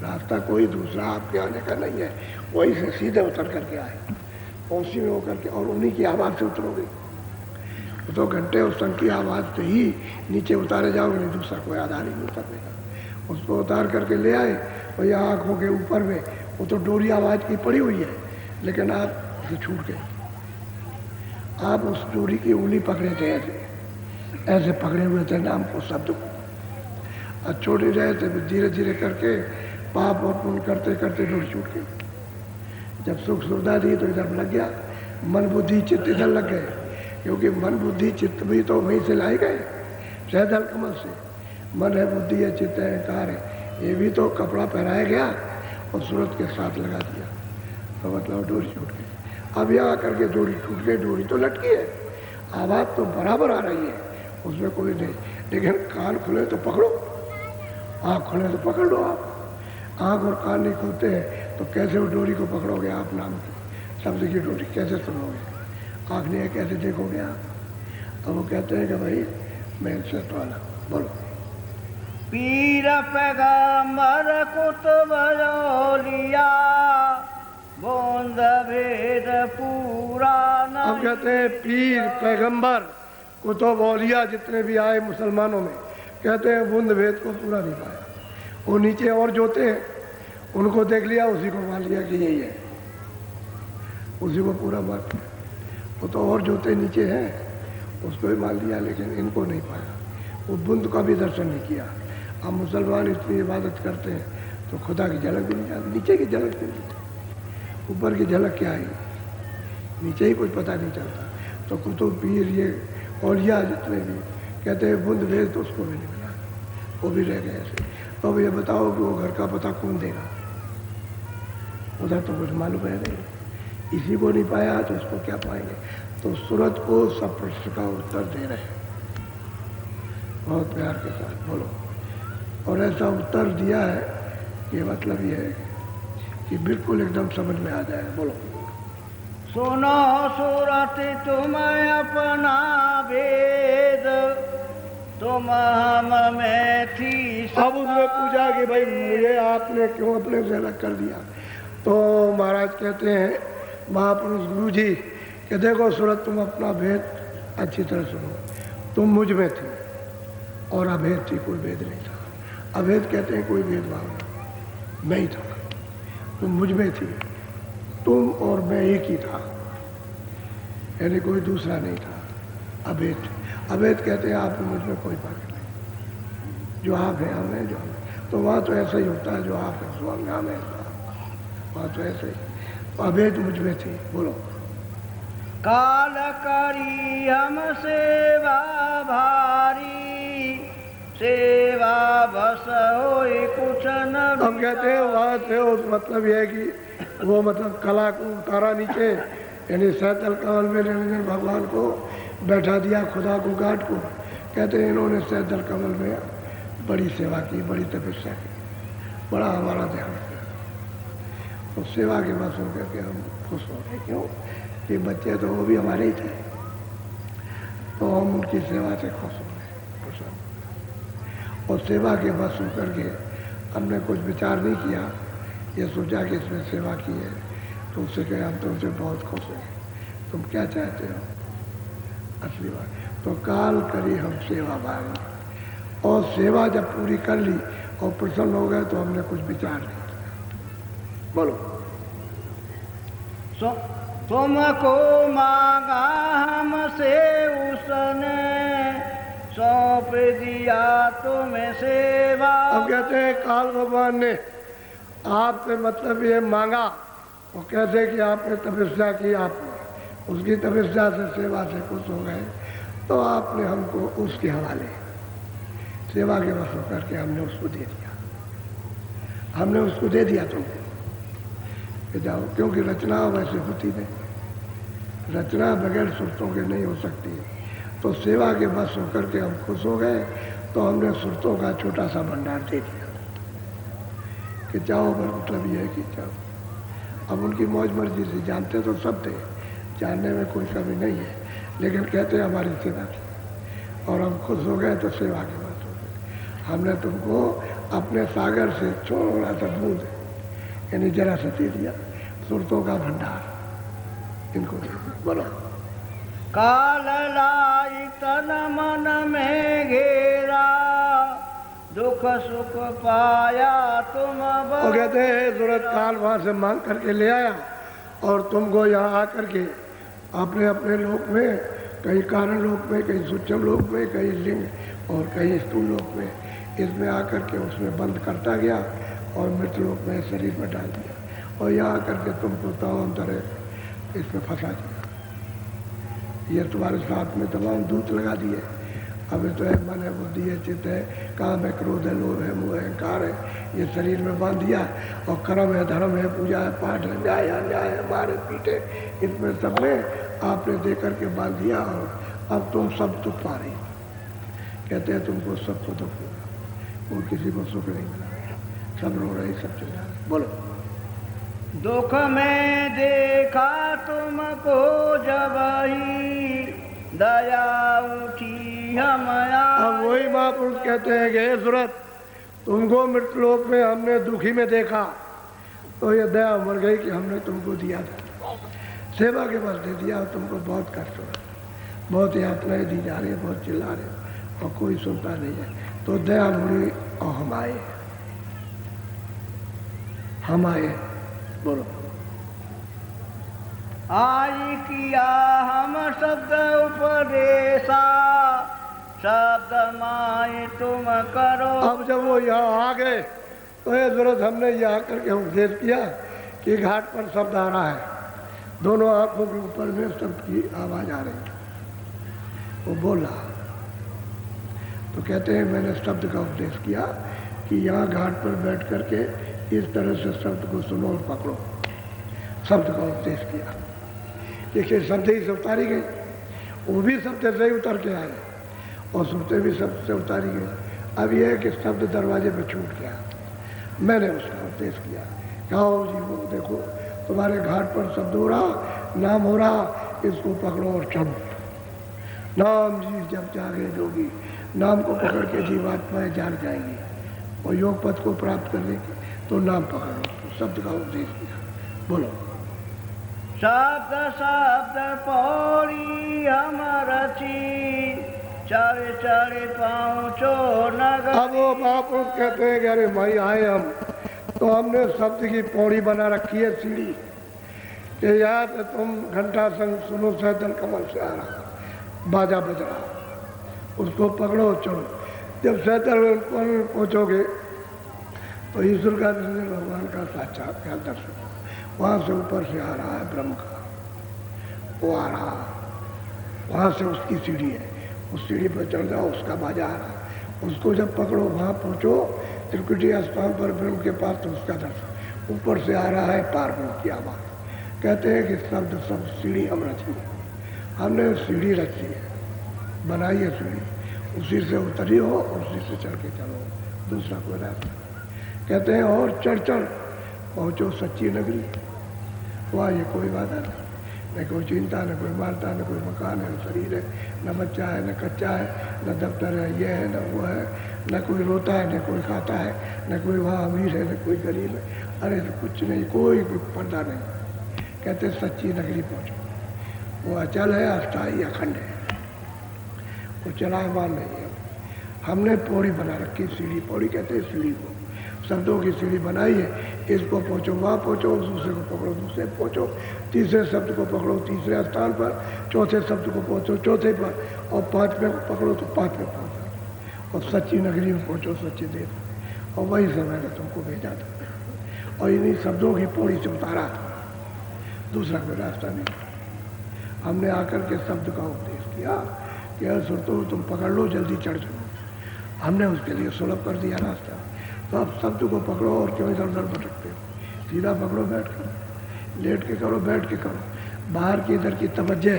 [SPEAKER 1] रास्ता कोई दूसरा आपके आने का नहीं है, वही से सीधे उतर करके आए, उसी में होकर के, और उन्हीं की आवाज़ से उतरोगे। 2 घंटे उस संघ की आवाज़ से ही नीचे उतारे जाओगे, नहीं दूसरा कोई आधार ही नहीं उतरने का। उसको उतार करके ले आए, और यहाँ आँखों के ऊपर में वो तो डोरी आवाज़ की पड़ी हुई है, लेकिन आप उसे छूट गए। आप उस डोरी की उंगली पकड़े थे ऐसे, ऐसे पकड़े हुए थे नाम को, शब्द को, और छोड़ ही रहे थे। धीरे धीरे करके पाप और पुण्य करते करते डोरी छूट गई। जब सुख सुविधा दी तो इधर लग गया, मन बुद्धि चित्त इधर लग गए, क्योंकि मन बुद्धि चित्त भी तो वहीं से लाए गए, सहदल कमल से। मन है, बुद्धि है, चित्त है, अहंकार है, ये भी तो कपड़ा पहनाया गया और सूरत के साथ लगा दिया, तो मतलब डोरी छूट गई। अब यहाँ करके डोरी टूट गई, डोरी तो लटकी है, आवाज़ तो बराबर आ रही है, उसमें कोई नहीं, लेकिन कान खुले तो पकड़ो, आँख खुले तो पकड़ लो। आप आँख और कान नहीं खुलते हैं तो कैसे वो डोरी को पकड़ोगे? आप नाम की शब्द की डोरी कैसे सुनोगे? आँख नहीं है, कैसे देखोगे आप? तो वो कहते हैं कि भाई मैं इनसे तो अलग। बोलो।
[SPEAKER 2] पीर पैगंबर कुतुब लिया, बूंद भेद पूरा न।
[SPEAKER 1] अब कहते हैं पीर पैगंबर कुतुब औलिया जितने भी आए मुसलमानों में, कहते हैं बूंद भेद को पूरा नहीं पाया। वो नीचे और जोते हैं, उनको देख लिया, उसी को मान लिया कि यही है, उसी को पूरा मान लिया। वो तो और जोते नीचे हैं, उसको भी मान लिया, लेकिन इनको नहीं पाया। वो बूंद का भी दर्शन नहीं किया। हम मुसलमान इतनी इबादत करते हैं तो खुदा की झलक भी नहीं आती, नीचे की झलक भी नहीं, ऊपर की झलक क्या है, नीचे ही कुछ पता नहीं चलता। तो कुतुब पीर ये औलिया जितने भी कहते हैं बूंद भेद, तो उसको भी नहीं मिला, वो भी रह गए ऐसे। तो अब ये बताओ कि वो घर का पता कौन देगा? उधर तो कुछ मालूम है नहीं, इसी को नहीं पाया तो उसको क्या पाएंगे? तो सूरत को सब प्रश्न का उत्तर दे रहे हैं बहुत प्यार के साथ। बोलो। और ऐसा उत्तर दिया है कि मतलब ये है कि बिल्कुल एकदम समझ में आ जाए। बोलो।
[SPEAKER 2] सुनो सूरत तुम अपना भेद, तुम हम में थी।
[SPEAKER 1] अब उसने पूछा कि भाई मुझे आपने क्यों अपने से अलग कर दिया? तो महाराज कहते हैं, महापुरुष गुरु जी कि देखो सूरत, तुम अपना भेद अच्छी तरह सुनो। तुम मुझ में थे और अभेद थी, कोई भेद नहीं था। अभेद कहते हैं कोई भेदभाव नहीं, मैं ही था। तुम मुझ में थी, तुम और मैं एक ही था, यानी कोई दूसरा नहीं था। अभेद, अभेद कहते हैं आप मुझ में कोई फर्क नहीं, जो आप हैं हम हैं, जो हम हैं। तो वहाँ तो ऐसा ही होता है, जो आप हैं सो हम हैं, वहाँ तो ऐसे ही। तो अभेद मुझ में थी। बोलो।
[SPEAKER 2] काल करी हम सेवा भारी, सेवा बस होई कुछ न।
[SPEAKER 1] हम कहते हैं वहाँ से उस मतलब यह है कि वो मतलब कला को उतारा नीचे, यानी सहतल कमल में निरंजन भगवान को बैठा दिया, खुदा को गाट को। कहते हैं इन्होंने सहतल कमल में बड़ी सेवा की, बड़ी तपस्या की, बड़ा हमारा ध्यान किया। तो सेवा के बस होकर के हम खुश हो गए। क्यों? कि बच्चे तो वो भी हमारे ही थे, तो हम उनकी सेवा से खुश हो गए, प्रसन्न। और सेवा के बस होकर के हमने कुछ विचार नहीं किया, ये सोचा कि इसमें सेवा की है, तो उससे कहे हम तुमसे बहुत खुश हैं, तुम क्या चाहते हो? असली बात तो काल करी हम सेवा भारी, और सेवा जब पूरी कर ली और प्रसन्न हो गए तो हमने कुछ विचार नहीं किया। बोलो।
[SPEAKER 2] तुमको मांगा हमसे उसने, सौंप दिया तुम्हें सेवा।
[SPEAKER 1] अब कहते हैं काल भगवान ने आपसे मतलब ये मांगा, वो कैसे कि आपने तपस्या की, आपने उसकी तपस्या से सेवा से खुश हो गए, तो आपने हमको उसके हवाले सेवा के वश होकर के हमने उसको दे दिया, हमने उसको दे दिया तुमको कि जाओ। क्योंकि रचना वैसे होती नहीं, रचना बगैर सुरतों के नहीं हो सकती। तो सेवा के बस होकर के हम खुश हो गए, तो हमने सुरतों का छोटा सा भंडार दे दिया कि जाओ। पर मतलब ये है कि जाओ। अब उनकी मौज मर्जी से, जानते तो सब थे, जानने में कोई कमी नहीं है, लेकिन कहते हैं हमारी सेवा की, और हम खुश हो गए तो सेवा के बस हो गए। हमने तुमको अपने सागर से छोड़ा सा बूंद, यानी जरा सा दे दिया, सुरतों का भंडार इनको दे दिया। बोलो।
[SPEAKER 2] काल लाई तन मन में घेरा, दुख सुख पाया तुम।
[SPEAKER 1] और कहते हैं सूरत काल वहाँ से मांग करके ले आया, और तुमको यहाँ आकर के अपने अपने लोक में कहीं कारण लोक में, कहीं सूक्ष्म लोक में, कहीं लिंग और कहीं स्थूल लोक में। इसमें आकर के उसमें बंद करता गया और मृत लोक में शरीर में डाल दिया और यहाँ आकर के तुमको तमाम तरह इसमें फंसा दिया। ये तुम्हारे साथ में तमाम दूत लगा दिए। अभी तो है मन है, बुद्धि है, चित्त है, काम है, क्रोध है, लोभ है, मोह है, अहंकार है, ये शरीर में बांध दिया। और कर्म है, धर्म है, पूजा है, पाठ है, न्याय है, अन्याय है, मारे पीटे, इसमें सब में आपने दे करके बांध दिया। और अब तुम सब दुख पा रही। कहते हैं तुमको सबको दुख मिला, वो किसी को सुख नहीं मिला, सब रो रहे, सब चिल्ला रहे। बोलो।
[SPEAKER 2] दुख में देखा तुमको जब ही दया उठी हमारा।
[SPEAKER 1] अब वही महापुरुष कहते हैं कि हे सूरत, तुमको मृतलोक में हमने दुखी में देखा तो ये दया मर गई कि हमने तुमको दिया था, सेवा के बस दे दिया और तुमको बहुत कष्ट हो रहा, बहुत यातनाएं दी जा रही है, बहुत चिल्ला रहे और कोई सुनता नहीं है। तो दया मुड़ी और हम आए, हम आए। बोलो।
[SPEAKER 2] आज किया हम शब्द उपदेशा, शब्द माए तुम करो।
[SPEAKER 1] अब जब वो यहाँ आ गए तो ये जरूरत हमने ये आकर के उपदेश किया कि घाट पर शब्द आ रहा है, दोनों आंखों के ऊपर में शब्द की आवाज आ रही है। वो बोला तो कहते हैं मैंने शब्द का उपदेश किया कि यहाँ घाट पर बैठ करके इस तरह से शब्द को सुनो और पकड़ो। शब्द का उपदेश किया, देखिए शब्द ही से उतारी गई, वो भी शब्द से ही उतर के आए और सुनते भी शब्द से उतारी गई। अब यह है कि शब्द दरवाजे पे छूट गया, मैंने उसका उपदेश किया। आओ जी वो देखो तुम्हारे घाट पर शब्द हो रहा, नाम हो रहा, इसको पकड़ो और चलो। नाम जी जब जागे जोगी, नाम को पकड़ के जीवात्माएं जाग जाएंगी और योग पद को प्राप्त करने की, तो नाम पकड़ो। तो शब्द का उपदेश किया। बोलो।
[SPEAKER 2] शब्द शब्द पौड़ी हम रची, चढ़े चढ़े पहुँचो नगर।
[SPEAKER 1] अब वो महापुरुष कहते हैं कि अरे भाई आए हम, तो हमने शब्द की पौड़ी बना रखी है, सीढ़ी कि याद तुम घंटा संग सुनो, सैदल कमल से आ रहा, बाजा बज रहा, उसको पकड़ो चलो। जब सैदल पहुँचोगे तो ईश्वर का दर्शन, भगवान का साक्षात्कार दर्शन, वहाँ से ऊपर से आ रहा है ब्रह्म का, वो आ रहा, वहाँ से उसकी सीढ़ी है, उस सीढ़ी पर चढ़ जाओ, उसका बाजा आ रहा है, उसको जब पकड़ो वहाँ पहुँचो त्रिकुटी स्थान पर ब्रह्म के पास, तो उसका दर्शन। ऊपर से आ रहा है पार ब्रह्म की आवाज़। कहते हैं कि शब्द सब सीढ़ी हम रची है, हमने सीढ़ी रची है, बनाई है सीढ़ी, उसी से उतरी हो, उसी से चढ़ के चलो, दूसरा कोई रास्ता। कहते हैं और चढ़ चढ़ पहुँचो सच्ची नगरी, वहाँ ये कोई बाधा नहीं, न कोई चिंता, न कोई मारता, न कोई मकान है, न शरीर है, न बच्चा है, न कच्चा है, न दफ्तर है, ये है न वो है, न कोई रोता है, न कोई खाता है, न कोई वहाँ अमीर है, न कोई गरीब है। अरे कुछ नहीं, कोई पर्दा नहीं। कहते सच्ची नगरी पहुँचो, वो अचल है, अस्थायी, अखंड है, वो चलायमान नहीं है। हमने पौड़ी बना रखी, सीढ़ी, पौड़ी कहते हैं सीढ़ी को, शब्दों की सीढ़ी बनाई है। इसको पहुँचो, वहाँ पहुँचो, दूसरे को पकड़ो, दूसरे पहुँचो, तीसरे शब्द को पकड़ो तीसरे स्थान पर, चौथे शब्द को पहुँचो चौथे पर, और पाँचवें को पकड़ो तो पाँचवें पहुँचो, और सच्ची नगरी में पहुँचो, सच्चे देव। और वही से मैंने तुमको भेजा था और इन्हीं शब्दों की पौड़ी से उतारा था, दूसरा कोई रास्ता नहीं। हमने आकर के शब्द का उपदेश किया कि असुर तो तुम पकड़ लो, जल्दी चढ़ जाओ। हमने उसके लिए सुलभ कर दिया रास्ता। तो अब शब्द को पकड़ो और क्यों इधर उधर भटकते हो, सीधा पकड़ो, बैठ कर, लेट के करो, बैठ के करो। बाहर की इधर की तवज्जो,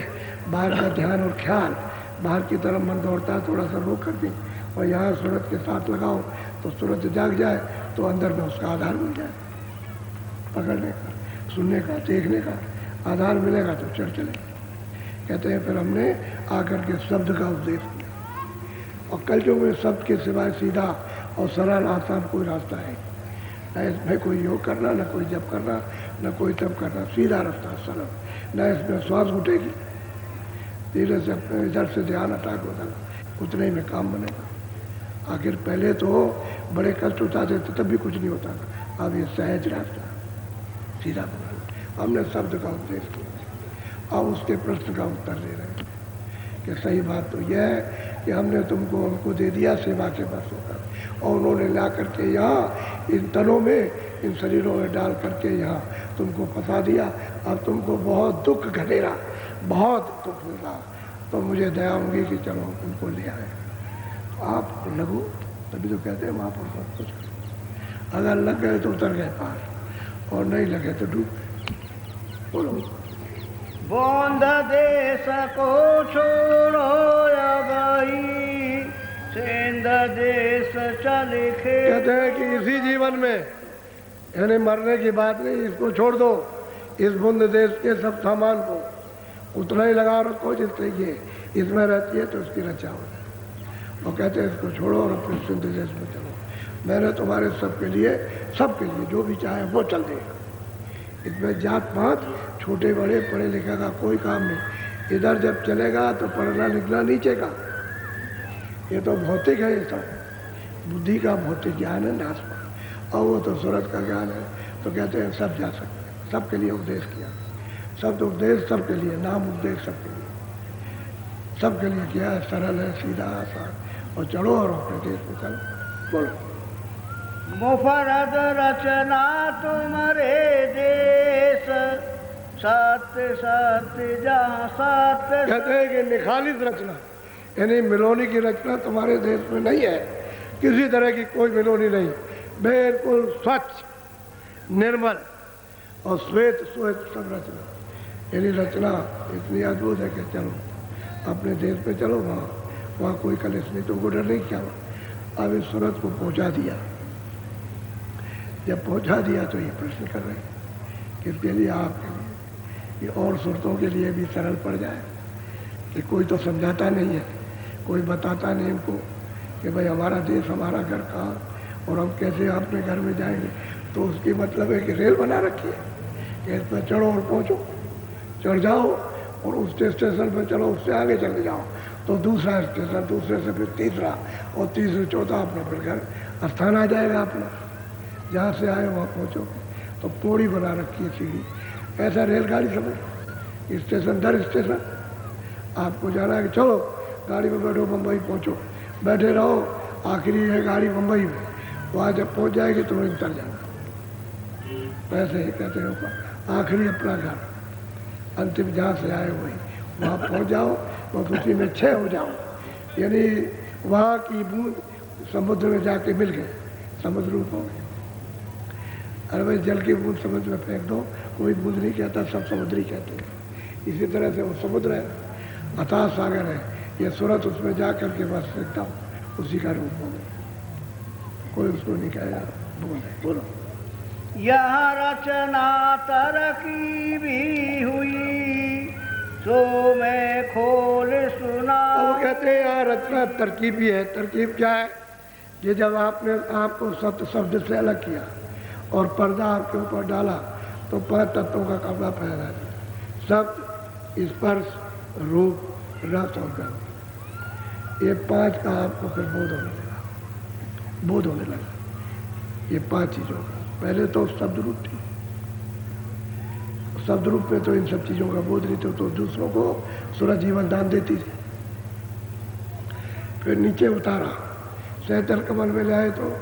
[SPEAKER 1] बाहर का ध्यान और ख्याल, बाहर की तरफ मन दौड़ता है, थोड़ा सा रोक कर दी और यहाँ सूरत के साथ लगाओ तो सूरत जाग जाए, तो अंदर में उसका आधार मिल जाए, पकड़ने का, सुनने का, देखने का आधार मिलेगा तो चढ़ चले। कहते हैं फिर हमने आकर के शब्द का उपदेश किया। और कल जो में शब्द के सिवाय सीधा और सरल आसान कोई रास्ता है न, इसमें कोई योग करना, न कोई जप करना, न कोई तप करना, सीधा रास्ता सरल। न इसमें श्वास उठेगी, धीरे से अपने इधर से ध्यान हटा के उधर, उतने ही में काम बनेगा। आखिर पहले तो बड़े कष्ट उठाते थे तब भी कुछ नहीं होता था, अब ये सहज रास्ता सीधा बना। हमने शब्द का उपदेश किया, अब उसके प्रश्न का उत्तर दे रहे हैं कि सही बात तो यह है कि हमने तुमको उनको दे दिया सेवा के बस होकर, और उन्होंने ला करके यहाँ इन तनों में, इन शरीरों में डाल करके यहाँ तुमको फंसा दिया। अब तुमको बहुत दुख घटेगा, बहुत दुख होगा, तो मुझे दया होगी कि चलो उनको ले आए। तो आप लगो, तभी तो कहते हैं वहाँ पर सब कुछ। अगर लग गए तो उतर गए पार, और नहीं लगे तो डूब गए। बोलो।
[SPEAKER 2] बोंद देश को छोड़ो या भाई, सेंध देश चले खे।
[SPEAKER 1] कहते हैं कि इसी जीवन में, यानी मरने की बात नहीं, इसको छोड़ दो, इस बुंद देश के सब सामान को उतना ही लगा रखो जिससे ये इसमें रहती है, तो उसकी रक्षा हो जाए। और कहते हैं इसको छोड़ो और अपने सिंध देश में चलो। मैंने तुम्हारे सबके लिए जो भी चाहे वो चल देगा। इसमें जात पात, छोटे बड़े, पढ़े लिखे का कोई काम नहीं। इधर जब चलेगा तो पढ़ना लिखना नीचे का, ये तो भौतिक है, ये सब बुद्धि का भौतिक ज्ञान है नाश पर, और वो तो सूरत का ज्ञान है। तो कहते हैं सब जा सकते हैं, सबके लिए उपदेश किया, सब उपदेश सबके लिए, नाम उपदेश सबके लिए, सबके लिए किया है। सरल है, सीधा, आसान। और चढ़ो और अपने देश में चलो। बोलो।
[SPEAKER 2] मुफरद रचना तुम्हारे देश, सत्य सत्य जहाँ सत्य।
[SPEAKER 1] कहते हैं कि निखालिस रचना, यानी मिलोनी की रचना तुम्हारे देश में नहीं है, किसी तरह की कोई मिलोनी नहीं, बिल्कुल स्वच्छ, निर्मल और श्वेत श्वेत सब रचना। यानी रचना इतनी अद्भुत है कि चलो अपने देश पे चलो, वहाँ कोई कलेश नहीं, तुमको डर नहीं क्या। अब इस सूरत को पहुँचा दिया, जब पहुँचा दिया तो ये प्रश्न कर रहे हैं किसके लिए, आपके लिए, ये और सूरतों के लिए भी सरल पड़ जाए कि कोई तो समझाता नहीं है, कोई बताता नहीं इनको कि भाई हमारा देश, हमारा घर कहाँ, और हम कैसे अपने घर में जाएंगे। तो उसकी मतलब है कि रेल बना रखी है कि इस पर चढ़ो और पहुँचो, चढ़ जाओ और उस स्टेशन पर चलो, उससे आगे चले जाओ तो दूसरा स्टेशन, दूसरे से फिर तीसरा, और तीसरे चौथा अपना फिर घर स्थान आ जाएगा अपना, जहाँ से आए वहाँ पहुँचोगे। तो पौड़ी बना रखी है, सीढ़ी, ऐसा रेलगाड़ी समझ, स्टेशन दर स्टेशन आपको जाना है कि चलो गाड़ी में बैठो, मुंबई पहुँचो, बैठे रहो, आखिरी है गाड़ी मुंबई में, वहाँ जब पहुँच जाएगी तो वहीं उतर जाना। वैसे ही कहते हो आखिरी अपना घर, अंतिम जहाँ से आए वही, वहाँ पहुँच जाओ, बस उसी में छः हो जाओ। यानी वहाँ की बूंद समुद्र में जाके मिल गए, समुद्र रूप हो गए। अरे भाई जल की बूंद समुद्र में फेंक दो, कोई बूंद नहीं कहता, सब समुद्री कहते हैं। इसी तरह से वो समुद्र है, अथाह सागर है, ये सूरत उसमें जा करके बस एकदम उसी का रूप हो गया, कोई उसको नहीं कहेगा। बोलो।
[SPEAKER 2] यहाँ रचना तरकी भी हुई, सो मैं खोल सुना।
[SPEAKER 1] वो कहते हैं यहाँ रचना तरकीब ही है। तरकीब क्या है कि जब आपने आपको सत्य शब्द से अलग किया और पर्दा आपके ऊपर डाला तो 5 तत्वों का कपड़ा पहना दिया, शब्द, स्पर्श, रूप, रस और गंध। ये 5 का आपको फिर बोध होने लगा, ये 5 चीज़ों का। पहले तो शब्द रूप थी, शब्द रूप में तो इन सब चीज़ों का बोध नहीं तो दूसरों को सूरज जीवन दान देती थी। फिर नीचे उतारा, सहतर कमल में ले आए तो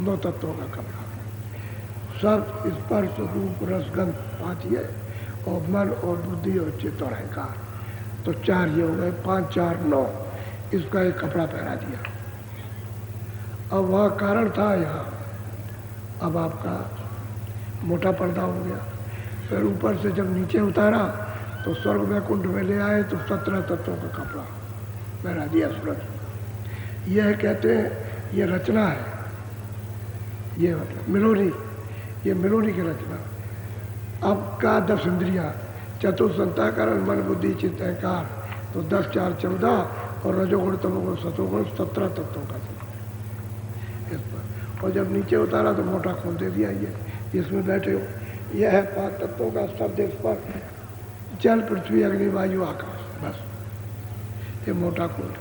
[SPEAKER 1] 9 तत्वों का कपड़ा, शब्द, स्पर्श, रूप, रस, गंध 5 ये, और मन और बुद्धि और चित्त और अहंकार, तो 4 ये हो गए, 5, 4, 9, इसका एक कपड़ा पहना दिया। अब वह कारण था यहाँ, अब आपका मोटा पर्दा हो गया। फिर ऊपर से जब नीचे उतारा तो स्वर्ग में कुंड में ले आए तो 17 तत्वों का कपड़ा पहना दिया सूरज। यह कहते हैं ये रचना है, ये मतलब मिलोनी, ये मिलोनी की रचना। अब का 10 इंद्रियाँ, चतुर्संताकरण, मन बुद्धि चित्त अहंकार, तो 10, 4, 14, और रजोगुण तमोगुण सतोगुण 17 तत्वों का इस पर। और जब नीचे उतारा तो मोटा खून दे दिया, ये इसमें बैठे हो, यह है 5 तत्वों का शब्द, स्पर्श, जल, पृथ्वी, अग्नि, वायु, आकाश, बस ये मोटा खून है,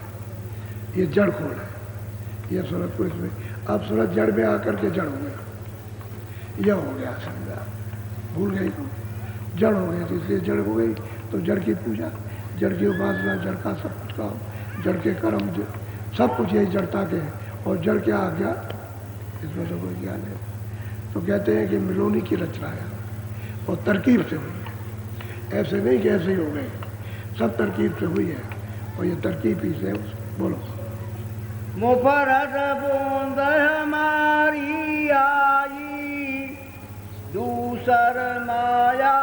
[SPEAKER 1] ये जड़ खून है, ये सूरज को इसमें। अब सूरज जड़ में आकर के जड़ हो गया, यह हो गया समझा, भूल गई तो जड़ हो गई, तो इसलिए जड़ हो गई तो जड़ की पूजा, जड़ की उपासना, जड़ का सब कुछ काम, जड़ के कर्म, सब कुछ यही जड़ता के हैं। और जड़ क्या आ गया, इसमें तो कोई ज्ञान है। तो कहते हैं कि मिलोनी की रचना है और तरकीब से हुई है, ऐसे नहीं कि ऐसे ही हो गए, सब तरकीब से हुई है। और ये तरकीब ही से बोलो।
[SPEAKER 2] मुफरद बूंद हमारी आई, दूसर माया।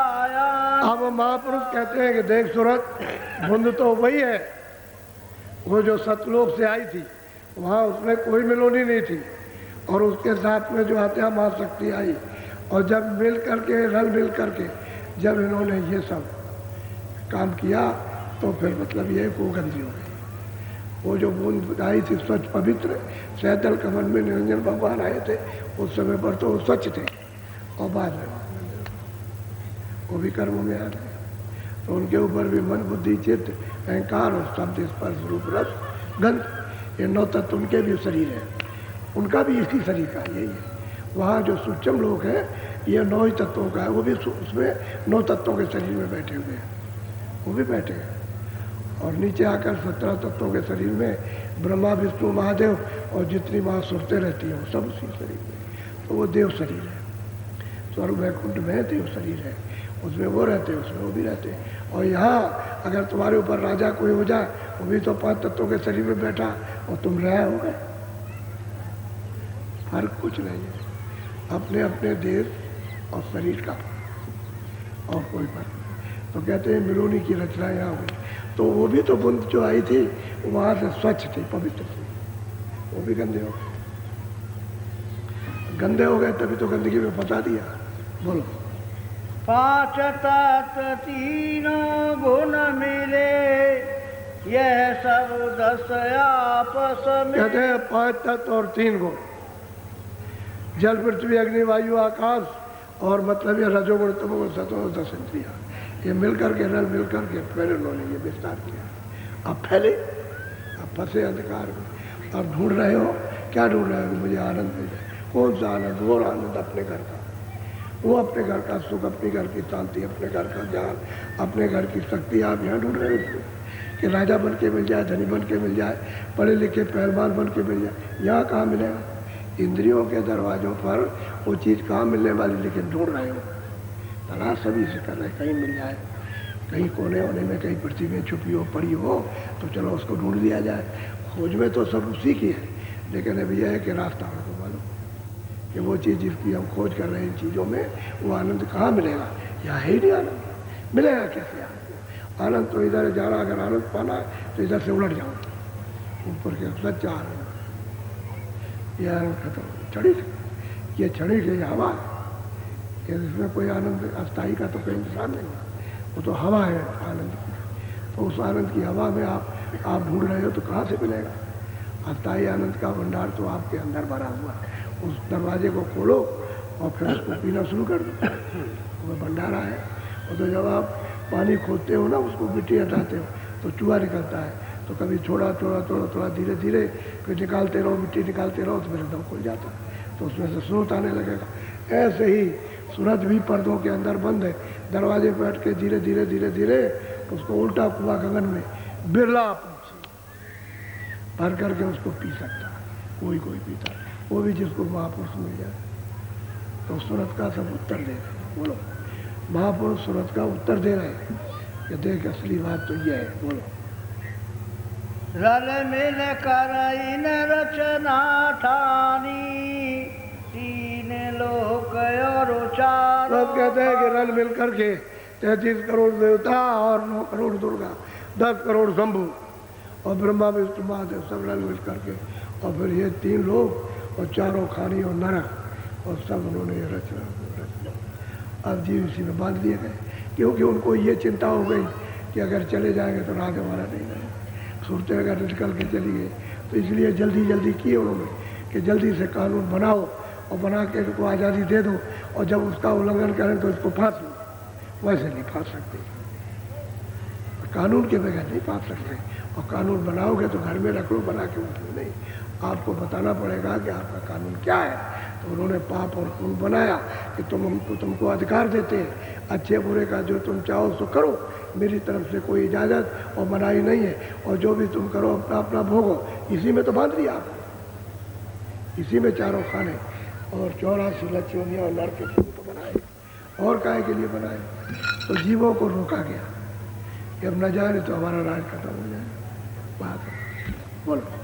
[SPEAKER 1] अब महापुरुष कहते हैं कि देख सूरत, बूंद तो वही है, वो जो सतलोक से आई थी, वहाँ उसमें कोई मिलोनी नहीं थी। और उसके साथ में जो आत्या महाशक्ति आई, और जब मिल करके, रल मिल करके जब इन्होंने ये सब काम किया, तो फिर मतलब ये को गंदी हो गई। वो जो बूंद आई थी स्वच्छ पवित्र, सैतल कमल में निरंजन भगवान आए थे, उस समय पर तो वो स्वच्छ थे, और बाद में वो भी कर्म में आ गए। तो उनके ऊपर भी मन, बुद्धि, चित्त, अहंकार और शब्द, स्पर्श, रूप, रस, गंध, ये 9 तत्व उनके भी शरीर है, उनका भी इसी शरीर का यही है। वहाँ जो सूक्ष्म लोग हैं, ये 9 ही तत्वों का है, वो भी उसमें 9 तत्वों के शरीर में बैठे हुए हैं, वो भी बैठे हैं। और नीचे आकर 17 तत्वों के शरीर में ब्रह्मा, विष्णु, महादेव और जितनी महासुरतें रहती हैं, वो सब उसी शरीर में। तो वो देव शरीर है, स्वर्ग वैकुंठ में देव शरीर है, उसमें वो रहते हैं, उसमें वो भी रहते हैं। और यहाँ अगर तुम्हारे ऊपर राजा कोई हो जाए, वो भी तो 5 तत्वों के शरीर में बैठा और तुम रह हो गए, फर्क कुछ नहीं है, अपने अपने देश और शरीर का, और कोई फर्क नहीं। तो कहते हैं मिलोनी की रचना यहाँ हुई। तो वो भी तो बूंद जो आई थी, वहाँ से स्वच्छ थी, पवित्र थी, वो भी गंदे हो गए। गंदे हो गए तभी तो गंदगी में फंसा दिया। बोलो।
[SPEAKER 2] 5 तत्व 3 गुण मिले, यह सब 10 आपस में।
[SPEAKER 1] कहते हैं 5 तत्व और 3 गुण, जल, पृथ्वी, अग्नि, वायु, आकाश, और मतलब ये रजोगुण, तमोगुण, सतोगुण, 10 इंद्रियां, ये मिलकर के, रल मिलकर के फिर उन्होंने ये विस्तार किया। अब फैले, अब फंसे अंधकार में, अब ढूंढ रहे हो, क्या ढूंढ रहे हो? मुझे आनंद मिल जाए। कौन सा आनंद? वो आनंद अपने घर का, वो अपने घर का सुख, अपने घर की शांति, अपने घर का ज्ञान, अपने घर की शक्ति। आप यहाँ ढूंढ रहे हो कि राजा बन के मिल जाए, धनी बन के मिल जाए, पढ़े लिखे पहलवान बन के मिल जाए, यहाँ कहाँ मिलेगा? इंद्रियों के दरवाजों पर वो चीज़ कहाँ मिलने वाली, लेकिन ढूंढ रहे हो, तलाश सभी से कर रहे, कहीं मिल जाए, कहीं कोने होने में, कहीं पृथ्वी में छुपी हो, पड़ी हो, तो चलो उसको ढूंढ लिया जाए। खोज में तो सब उसी की है, लेकिन अब यह है कि रास्ता हमको मालूम कि वो चीज़ जिसकी हम खोज कर रहे हैं, इन चीज़ों में, वो आनंद कहाँ मिलेगा? यहाँ है ही नहीं आनंद, मिलेगा कैसे आनंद? आनंद तो इधर जा रहा, अगर आनंद पाना है तो इधर से उलट जाओ, ऊपर के सच्चा आनंद, यह आनंद खत्म, क्षणिक, ये क्षणिक है, हवा है, इसमें कोई आनंद अस्थाई का तो कोई इंतजाम नहीं हुआ, वो तो हवा है आनंद की। तो उस आनंद की हवा में आप ढूंढ रहे हो, तो कहाँ से मिलेगा? अस्थाई आनंद का भंडार तो आपके अंदर भरा हुआ है, उस दरवाजे को खोलो और फिर उसको पीना शुरू कर दो, वो भंडारा है। और तो जब आप पानी खोदते हो ना, उसको मिट्टी हटाते हो तो चूहा निकलता है, तो कभी थोड़ा थोड़ा थोड़ा थोड़ा धीरे धीरे फिर निकालते रहो, मिट्टी निकालते रहो, तो फिर एकदम खुल जाता है, तो उसमें से स्रोत आने लगेगा। ऐसे ही सूरज भी पर्दों के अंदर बंद है, दरवाजे पर बैठ के धीरे धीरे धीरे धीरे उसको उल्टा कुआ गगन में बिरला भर करके उसको पी सकता है, कोई पीता है, वो भी जिसको महापुरुष मिल जाए। तो सूरज का सब उत्तर दे रहे, बोलो। महापुरुष सूरज का उत्तर दे रहे हैं कि देख असली बात तो ये है, बोलो।
[SPEAKER 2] रल मिल कर इन रचना ठानी, 3 लोक और 4।
[SPEAKER 1] सब कहते हैं कि रल मिल करके 33 करोड़ देवता और 9 करोड़ दुर्गा, 10 करोड़ शंभु और ब्रह्मा, विष्णु, महादेव सब रल मिल करके, और फिर ये 3 लोग और 4 खानी और नरक, और सब उन्होंने ये रचना। अब जीव इसी में बांध दिए गए, क्योंकि उनको ये चिंता हो गई कि अगर चले जाएंगे तो राज हमारा नहीं रहेगा, सूरतें अगर निकल के चली गई, तो इसलिए जल्दी किए उन्होंने कि जल्दी से कानून बनाओ और बना के इनको आज़ादी दे दो, और जब उसका उल्लंघन करें तो इसको फांस लो। वैसे नहीं फांस सकते, कानून के बगैर नहीं फांस सकते। और कानून बनाओगे तो घर में रख लो, बना के उसमें नहीं, आपको बताना पड़ेगा कि आपका कानून क्या है, तो उन्होंने पाप और पुण्य बनाया कि तुमको अधिकार देते हैं, अच्छे बुरे का जो तुम चाहो सो करो, मेरी तरफ से कोई इजाज़त और मनाही नहीं है, और जो भी तुम करो अपना अपना भोगो। इसी में तो बांध लिया आपको, इसी में चारों खाने और 84 लक्ष्यों और नरक के तो बनाए, और काहे के लिए बनाए? तो जीवों को रोका गया कि अब न जाए तो हमारा राज खत्म हो जाए। बात है, बोलो।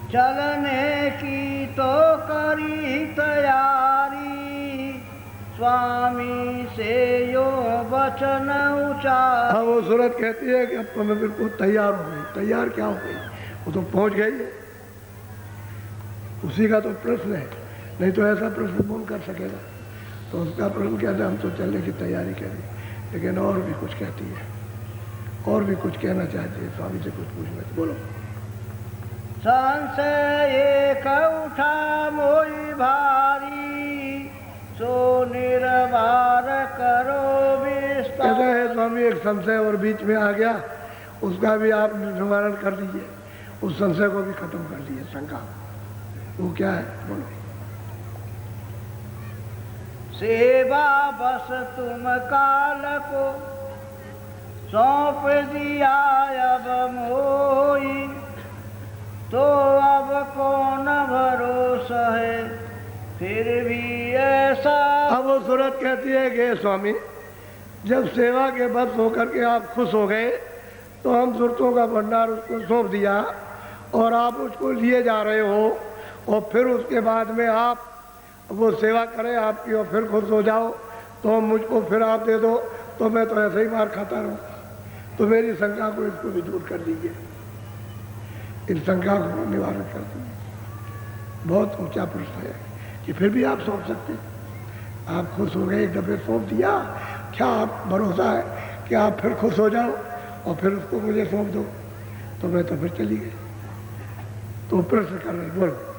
[SPEAKER 2] चलने की तो करी तैयारी, स्वामी से यो वचन उचार।
[SPEAKER 1] हाँ, वो सूरत कहती है कि अब तो मैं बिल्कुल तैयार हो गई। तैयार क्या हो गई? वो तो पहुंच गई है, उसी का तो प्रश्न है, नहीं तो ऐसा प्रश्न कौन कर सकेगा? तो उसका प्रश्न कहते हैं हम तो चलने की तैयारी करें, लेकिन और भी कुछ कहती है, और भी कुछ कहना चाहती है, स्वामी से कुछ पूछना। बोलो।
[SPEAKER 2] संशय एक उठा मोई भारी, सो निर्वार करो विस्तार।
[SPEAKER 1] कहता है स्वामी एक संशय और बीच में आ गया, उसका भी आप निवारण कर दीजिए, उस संशय को भी खत्म कर दीजिए, शंका। वो क्या है? बोलो।
[SPEAKER 2] सेवा बस तुम काल को सौंप दिया अब मोई, तो अब कौन भरोसा है फिर भी ऐसा।
[SPEAKER 1] अब वो सूरत कहती है कि स्वामी जब सेवा के बस होकर के आप खुश हो गए, तो हम सुरतों का भंडार उसको सौंप दिया और आप उसको लिए जा रहे हो, और फिर उसके बाद में आप वो सेवा करें आपकी और फिर खुश हो जाओ, तो मुझको फिर आप दे दो, तो मैं तो ऐसे ही मार खाता रहूँ। तो मेरी शंका को इसको भी दूर कर दीजिए, इस शंका को निवारण कर दीजिए। बहुत ऊंचा प्रश्न है कि फिर भी आप सौंप सकते हैं। आप खुश हो गए, एक दफे सौंप दिया, क्या आप भरोसा है कि आप फिर खुश हो जाओ और फिर उसको मुझे सौंप दो? तो मैं तो फिर चली गई। तो प्रश्न कर रहे, बोलो।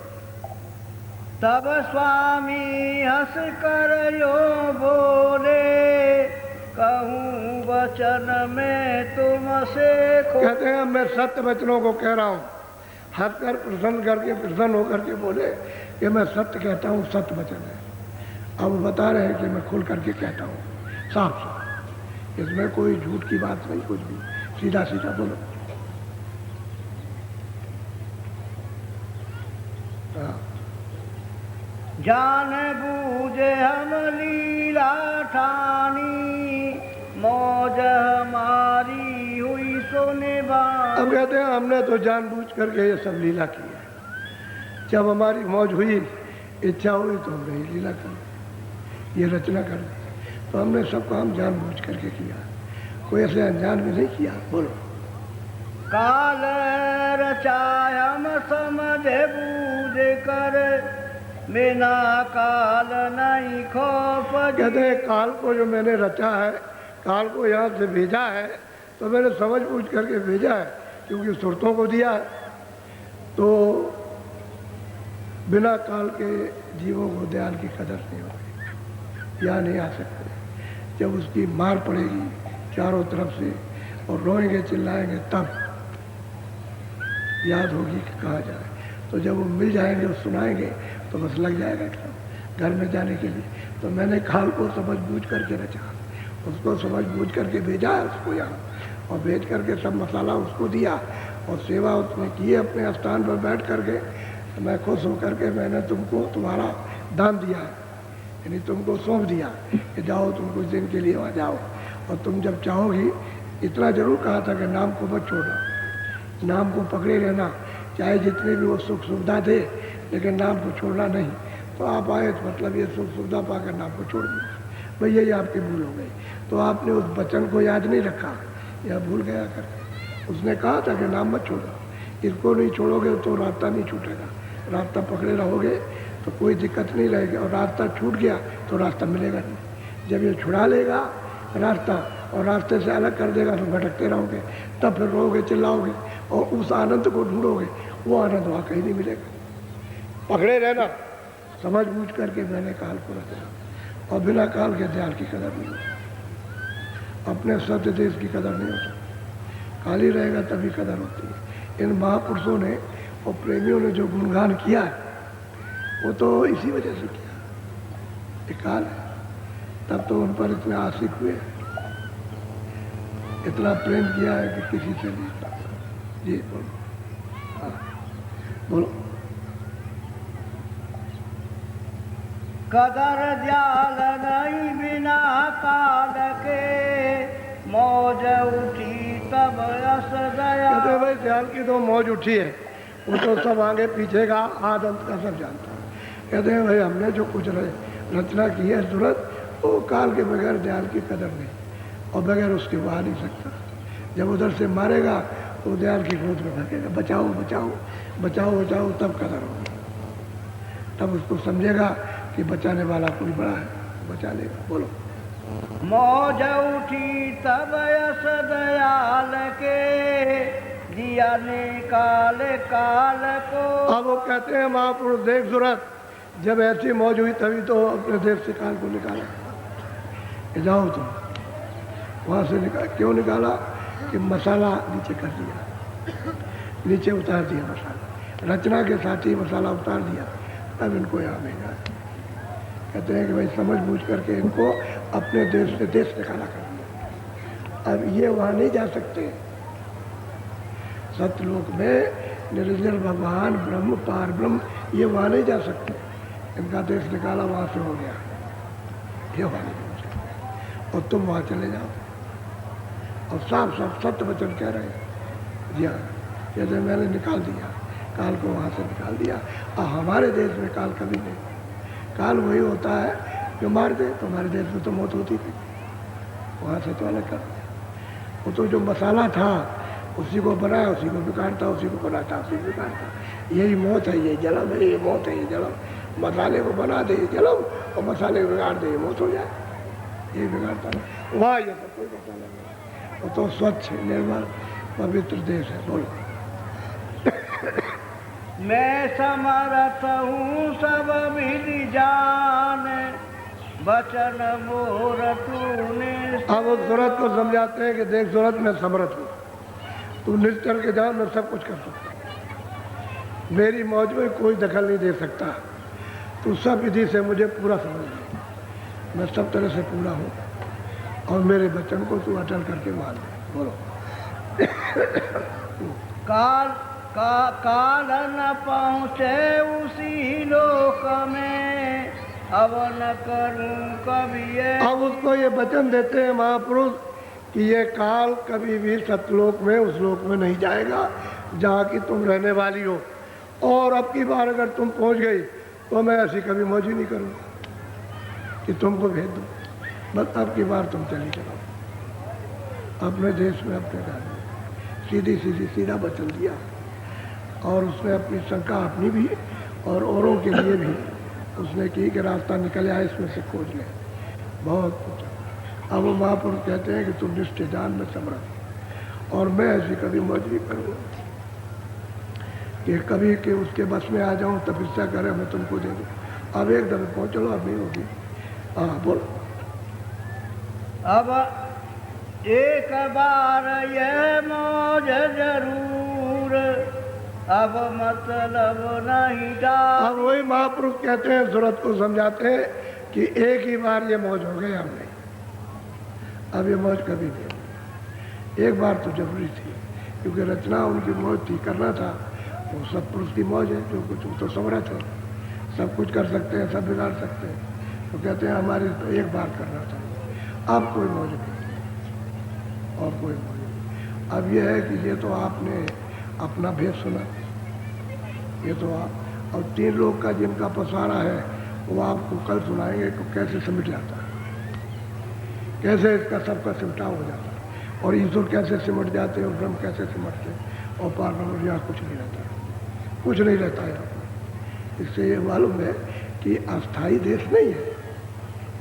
[SPEAKER 2] तब स्वामी हंस कर यो बोले, कहूँ वचन में तुमसे।
[SPEAKER 1] कहते हैं मैं सत्य वचनों को कह रहा हूँ। हंसकर प्रसन्न होकर के बोले कि मैं सत्य कहता हूँ, सत्य वचन है। अब बता रहे हैं कि मैं खुल करके कहता हूँ, साफ साफ, इसमें कोई झूठ की बात नहीं, कुछ भी सीधा सीधा बोलो।
[SPEAKER 2] जान बूझे हम लीला ठानी, मौज हमारी हुई सोने बानी।
[SPEAKER 1] अब कहते हैं हमने तो जानबूझ करके ये सब लीला की है। जब हमारी मौज हुई, इच्छा हुई, तो हमने ये लीला कर दी, ये रचना कर दी। तो हमने सब काम जानबूझ करके किया, कोई ऐसे अनजान भी नहीं किया। बोलो।
[SPEAKER 2] काल रचाय हम समझे बूझ कर, बिना काल नहीं खौफ।
[SPEAKER 1] कहते हैं काल को जो मैंने रचा है, काल को यहाँ से भेजा है, तो मैंने समझ बूझ करके भेजा है, क्योंकि सुरतों को दिया है। तो बिना काल के जीवों को दयाल की कदर नहीं होगी, यहाँ नहीं आ सकते। जब उसकी मार पड़ेगी चारों तरफ से और रोएंगे चिल्लाएंगे, तब याद होगी कि कहाँ जाए। तो जब वो मिल जाएंगे और सुनाएंगे, तो बस लग जाएगा एकदम घर में जाने के लिए। तो मैंने काल को समझ बूझ करके रचा, उसको समझ बूझ करके भेजा है उसको यहाँ, और भेज करके सब मसाला उसको दिया, और सेवा उसने की है अपने स्थान पर बैठ करके। मैं खुश होकर के मैंने तुमको तुम्हारा दान दिया है, यानी तुमको सौंप दिया कि जाओ तुम कुछ दिन के लिए वहाँ जाओ, और तुम जब चाहोगी, इतना जरूर कहा था कि नाम को मत छोड़ना, नाम को पकड़े रहना, चाहे जितने भी वो सुख सुविधा थे, लेकिन नाम को छोड़ना नहीं। तो आप आए तो मतलब ये सुख सुविधा पाकर नाम को छोड़ दिया, भाई यही आपकी भूल हो गई। तो आपने उस वचन को याद नहीं रखा या भूल गया करके। उसने कहा था कि नाम मत छोड़ो, इसको नहीं छोड़ोगे तो रास्ता नहीं छूटेगा, रास्ता पकड़े रहोगे तो कोई दिक्कत नहीं रहेगी, और रास्ता छूट गया तो रास्ता मिलेगा नहीं। जब ये छुड़ा लेगा रास्ता और रास्ते से अलग कर देगा, तो भटकते रहोगे, तब फिर रोगे चिल्लाओगे और उस आनंद को ढूंढोगे, वो आनंद वहाँ कहीं नहीं मिलेगा। पकड़े रहना, समझ बूझ करके मैंने काल को रखना, और बिना काल के दयाल की कदर नहीं होती, अपने सत्य देश की कदर नहीं हो सकती। काल ही रहेगा तभी कदर होती है। इन महापुरुषों ने और प्रेमियों ने जो गुणगान किया है, वो तो इसी वजह से किया, एक काल है। तब तो उन पर इतने आशिक हुए, इतना प्रेम किया है कि किसी से नहीं पाता। जी बोलो, हाँ बोलो।
[SPEAKER 2] कदर जाल नहीं बिना काल के, मौज उठी तब यश दया।
[SPEAKER 1] कहते भाई दयाल की तो मौज उठी है, वो तो सब आगे पीछे का आद अंत का सब जानता है। कहते हैं भाई हमने जो कुछ रचना की है सूरत, वो काल के बगैर दयाल की कदर नहीं, और बगैर उसके वो आ नहीं सकता। जब उधर से मारेगा तो दयाल की गोद में धकेगा, बचाओ बचाओ बचाओ बचाओ, तब कदर होगी, तब उसको समझेगा कि बचाने वाला कोई बड़ा है, बचा लेगा। बोलो।
[SPEAKER 2] मौज उठी तब यश दयाल के, दिया निकाल काल को।
[SPEAKER 1] अब वो कहते हैं महापुरुष देख सूरत, जब ऐसी मौज हुई तभी तो अपने देश से काल को निकाला। कि जाओ तुम वहाँ से निकाल, क्यों निकाला? कि मसाला नीचे कर दिया, नीचे उतार दिया मसाला, रचना के साथ ही मसाला उतार दिया, तब इनको यहाँ भेजा। कहते हैं कि भाई समझ बूझ करके इनको अपने देश से देश निकाला कर दिया। अब ये वहाँ नहीं जा सकते। सत्यलोक में निर्जल भगवान ब्रह्म पार ब्रह्म, ये वहाँ नहीं जा सकते। इनका देश निकाला, वहाँ से हो गया, ये वहाँ नहीं पहुँच सकते, और तुम वहाँ चले जाओ। और साफ साफ सत्य वचन कह रहे हैं। जी हाँ, कहते मैंने निकाल दिया काल को, वहाँ से निकाल दिया। और हमारे देश में काल कभी नहीं, काल वही होता है जो मार दे। तो हमारे देश में तो मौत होती थी, वहाँ से तो अलग कर दिया। वो तो जो मसाला था उसी को बनाया, उसी को बिगाड़ता, उसी को बनाता, उसी को बिगाड़ता। यही मौत है, ये जन्म है, ये मौत है, ये जन्म। मसाले को बना दे ये जन्म, और मसाले को बिगाड़ दे ये मौत हो जाए, ये बिगाड़ता है। वहाँ ये सब कोई पता नहीं, वो तो स्वच्छ निर्मल पवित्र देश है। बोलो।
[SPEAKER 2] मैं समर्थ हूँ सब विधि जान, बचन मोर तूने।
[SPEAKER 1] अब उस सूरत को समझाते हैं कि देख सूरत में समर्थ हूँ, तू निश्चल के जान, मैं सब कुछ कर सकता हूँ, मेरी मौज में कोई दखल नहीं दे सकता। तू सब विधि से मुझे पूरा समझ ले, मैं सब तरह से पूरा हूँ, और मेरे बच्चन को तू अटल करके मान ले। बोलो।
[SPEAKER 2] काल न पहुँचे उसी लोक में, अब न करूँ कभी।
[SPEAKER 1] अब उसको ये वचन देते हैं महापुरुष कि ये काल कभी भी सतलोक में, उस लोक में नहीं जाएगा जहाँ की तुम रहने वाली हो। और अब की बार अगर तुम पहुँच गई तो मैं ऐसी कभी मौज ही नहीं करूँगा कि तुमको भेज दूँ। बस अब की बार तुम चली चलो अपने देश में, अपने घर में। सीधी सीधी सीधा वचन दिया, और उसने अपनी शंका अपनी भी और औरों के लिए भी उसने की कि रास्ता निकल आए, इसमें से खोज ले। बहुत कुछ। अब वो महापुरुष कहते हैं कि तुम निश्चय जान में समर्थ, और मैं ऐसी कभी मौज नहीं करूँगा कि कभी के उसके बस में आ जाऊँ, तपस्या करे मैं तुमको दे दूँ। अब एक दफे पहुँच चलो, अब नहीं होगी। हाँ बोलो।
[SPEAKER 2] अब एक बार यह मौज जरूर, अब मतलब नहीं डाल।
[SPEAKER 1] अब वही महापुरुष कहते हैं, सूरत को समझाते हैं कि एक ही बार ये मौज हो गई, हम नहीं, अब ये मौज कभी नहीं। एक बार तो जरूरी थी, क्योंकि रचना उनकी मौज थी, करना था। वो सब पुरुष की मौज है, जो कुछ तो समर्थ है, सब कुछ कर सकते हैं, सब बिगाड़ सकते हैं। तो कहते हैं हमारी तो एक बार करना चाहिए, अब कोई मौज नहीं, और कोई मौज नहीं। अब यह है कि ये तो आपने अपना भेद सुना, ये तो आप, और 3 लोग का जिनका पसारा है वो आपको कल सुनाएंगे कि कैसे सिमट जाता है, कैसे इसका सबका सिमटाव हो जाता है, और ईश्वर कैसे सिमट जाते हैं, और ब्रह्म कैसे सिमटते हैं, और पार ब्रह्म यहाँ कुछ नहीं रहता, कुछ नहीं रहता है यहाँ पर। इससे ये मालूम है कि अस्थाई देश नहीं है,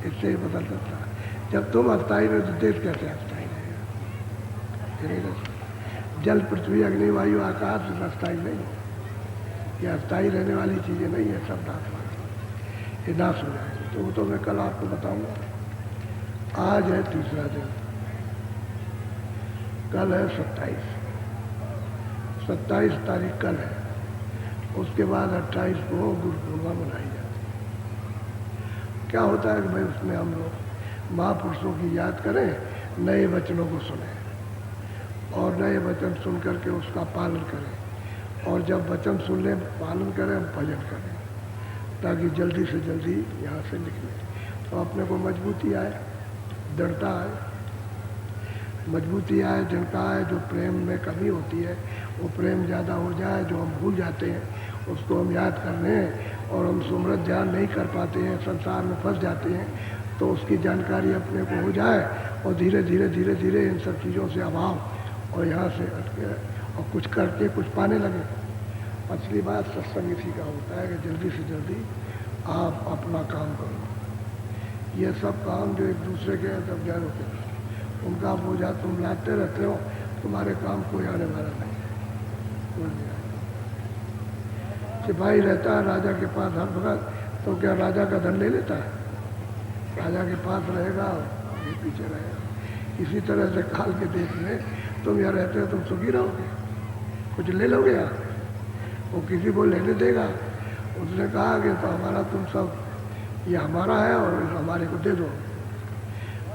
[SPEAKER 1] इससे ये बदल सकता है। जब तुम अस्थाई रहे तो देश कैसे अस्थाई रहेगा? जल पृथ्वी अग्नि वायु आकाश अस्थाई नहीं है, ये अस्थाई रहने वाली चीज़ें नहीं है, सब नाश वाली, ये नाश हो जाएगी। तो वो तो मैं कल आपको बताऊंगा। आज है तीसरा दिन, कल है 27 तारीख कल है, उसके बाद 28 को गुरु पूर्णिमा मनाई जाती है। क्या होता है कि भाई उसमें हम लोग महापुरुषों की याद करें, नए वचनों को सुने और नए वचन सुन करके उसका पालन करें, और जब वचन सुन लें पालन करें, भजन करें, ताकि जल्दी से जल्दी यहाँ से निकले। तो अपने को मजबूती आए, दृढ़ता आए, मजबूती आए, दृढ़ता आए। जो प्रेम में कमी होती है वो प्रेम ज़्यादा हो जाए, जो हम भूल जाते हैं उसको हम याद कर लें और हम सुमरत ध्यान नहीं कर पाते हैं, संसार में फंस जाते हैं, तो उसकी जानकारी अपने को हो जाए और धीरे धीरे धीरे धीरे इन सब चीज़ों से अभाव और यहाँ से हटके और कुछ करके कुछ पाने लगे। असली बात सत्संग इसी का होता है कि जल्दी से जल्दी आप अपना काम करो। ये सब काम जो एक दूसरे के सब ज्ञान होते हैं उनका बोझा तुम लाते रहते हो, तुम्हारे काम कोई आने वाला नहीं है। सिपाही रहता है राजा के पास हर वक्त, तो क्या राजा का धन ले लेता है? राजा के पास रहेगा और ये पीछे रहेगा। इसी तरह से काल के देश में तुम यहाँ रहते हो, तुम सुखी रहोगे, कुछ ले लोगे यहाँ, वो किसी को लेने देगा? उसने कहा कि तो हमारा तुम सब ये हमारा है और हमारे को दे दो।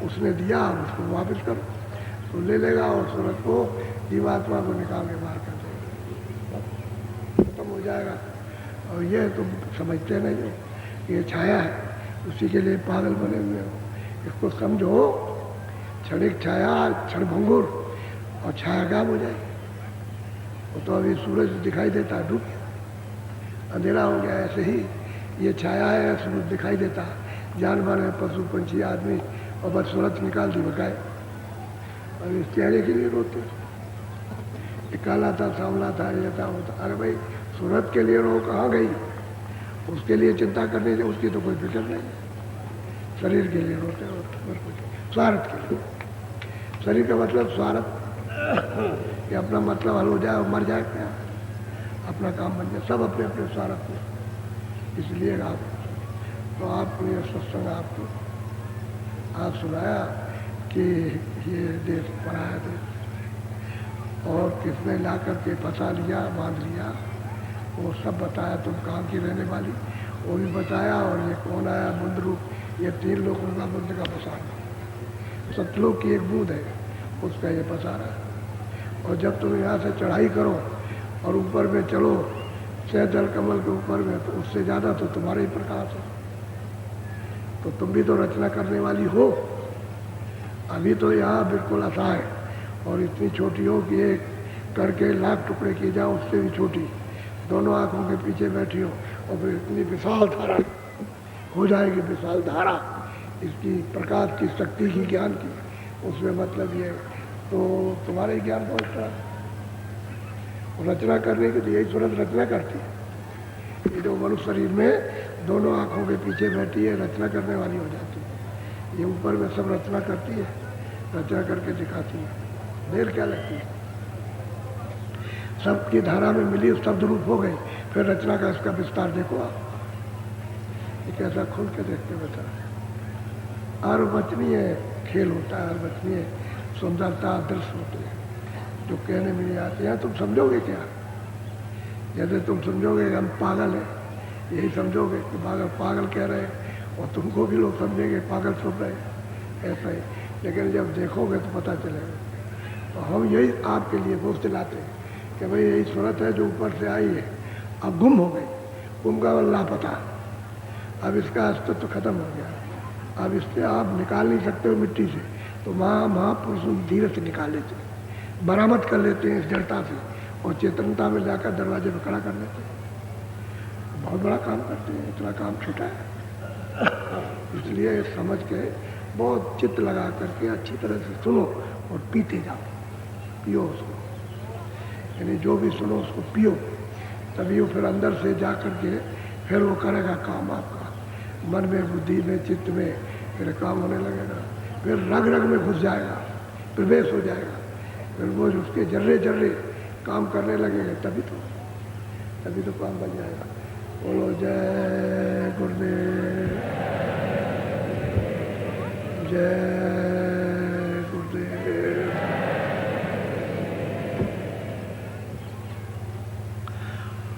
[SPEAKER 1] उसने दिया, उसको वापस करो, तो ले लेगा और सूरत को जीवात्मा को निकाल के बाहर कर देगा, खत्म हो जाएगा। और ये तुम समझते नहीं हो, ये छाया है, उसी के लिए पागल बने हुए हो। इसको समझो, क्षणिक छाया क्षणभंगुर, और छाया गायब हो जाएगी। वो तो अभी सूरज दिखाई देता है, डूब गया, अंधेरा हो गया। ऐसे ही ये छाया है, सूरज दिखाई देता है, जानवर है, पशु पंछी आदमी, और बस सूरज निकाल दी बकाए। और इस चेहरे के लिए रोते, ये काला था, सांवला था, ये था, वो था। अरे भाई सूरज के लिए रो, कहाँ गई? उसके लिए चिंता करने से उसकी तो कोई फिक्र नहीं। शरीर के लिए रोते हो, स्वार्थ के लिए। शरीर का मतलब स्वार्थ, कि अपना मतलब हल हो जाए और मर जाए, क्या अपना काम बन जाए, सब अपने अपने स्वार्थ में। इसलिए आप तो आपको ये सत्संग आपको आप सुनाया कि ये देश पराया देश, और किसने ला करके फंसा लिया, बांध लिया, वो सब बताया। तुम कहाँ की रहने वाली, वो भी बताया। और ये कौन आया बुंद रूप, ये 3 लोगों का बुंद का पसारा, सतलोक की एक बूंद है, उसका ये पसारा है। और जब तुम यहाँ से चढ़ाई करो और ऊपर में चलो, जल कमल के ऊपर में, तो उससे ज़्यादा तो तुम्हारे ही प्रकाश है। तो तुम भी तो रचना करने वाली हो। अभी तो यहाँ बिल्कुल असहाय और इतनी छोटी हो कि एक करके लाख टुकड़े किए जाओ, उससे भी छोटी, दोनों आँखों के पीछे बैठी हो, और फिर इतनी विशाल धारा हो जाएगी, विशाल धारा इसकी प्रकाश की, शक्ति की, ज्ञान की। उसमें मतलब ये तो तुम्हारे ही ज्ञान पहुँचता है। रचना करने के लिए यही सूरत रचना करती है। ये जो मनुष्य शरीर में दोनों आँखों के पीछे बैठी है, रचना करने वाली हो जाती है। ये ऊपर में सब रचना करती है, रचना करके दिखाती है। देर क्या लगती है? सबकी धारा में मिली, शब्द रूप हो गई, फिर रचना का इसका विस्तार देखो आप। ये कैसा खुल के देखते बता। अर्वचनीय खेल होता है, अर्वचनीय सुंदरता दृश्य होते हैं जो कहने में नहीं आते हैं। तुम समझोगे क्या? जैसे तुम समझोगे हम पागल हैं, यही समझोगे कि पागल पागल कह रहे हैं, और तुमको भी लोग समझेंगे पागल सुन रहे हैं, ऐसा ही। लेकिन जब देखोगे तो पता चलेगा। तो हम यही आपके लिए दोस्त दिलाते हैं कि भाई यही सूरत है जो ऊपर से आई है, अब गुम हो गई, गुम का लापता, अब इसका अस्तित्व खत्म हो गया, अब इससे आप निकाल नहीं सकते हो मिट्टी से। तो महापुरुष धीरे से निकाल लेते हैं, बरामद कर लेते हैं इस जड़ता से, और चेतनता में जाकर दरवाजे पर खड़ा कर लेते हैं। बहुत बड़ा काम करते हैं, इतना काम छोटा है। इसलिए समझ के बहुत चित्त लगा करके अच्छी तरह से सुनो और पीते जाओ, पियो उसको, यानी जो भी सुनो उसको पियो, तभी वो फिर अंदर से जा करके फिर वो करेगा काम आपका, मन में, बुद्धि में, चित्त में, फिर काम होने लगेगा, फिर रग रग में घुस जाएगा, प्रवेश हो जाएगा, फिर वो उसके जर्रे जर्रे काम करने लगेगा, तभी तो काम बन जाएगा। बोलो जय गुरुदेव, जय गुरुदेव।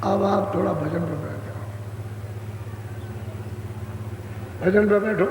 [SPEAKER 1] अब अब आप थोड़ा भजन पे बैठ जाओ, भजन पे बैठो।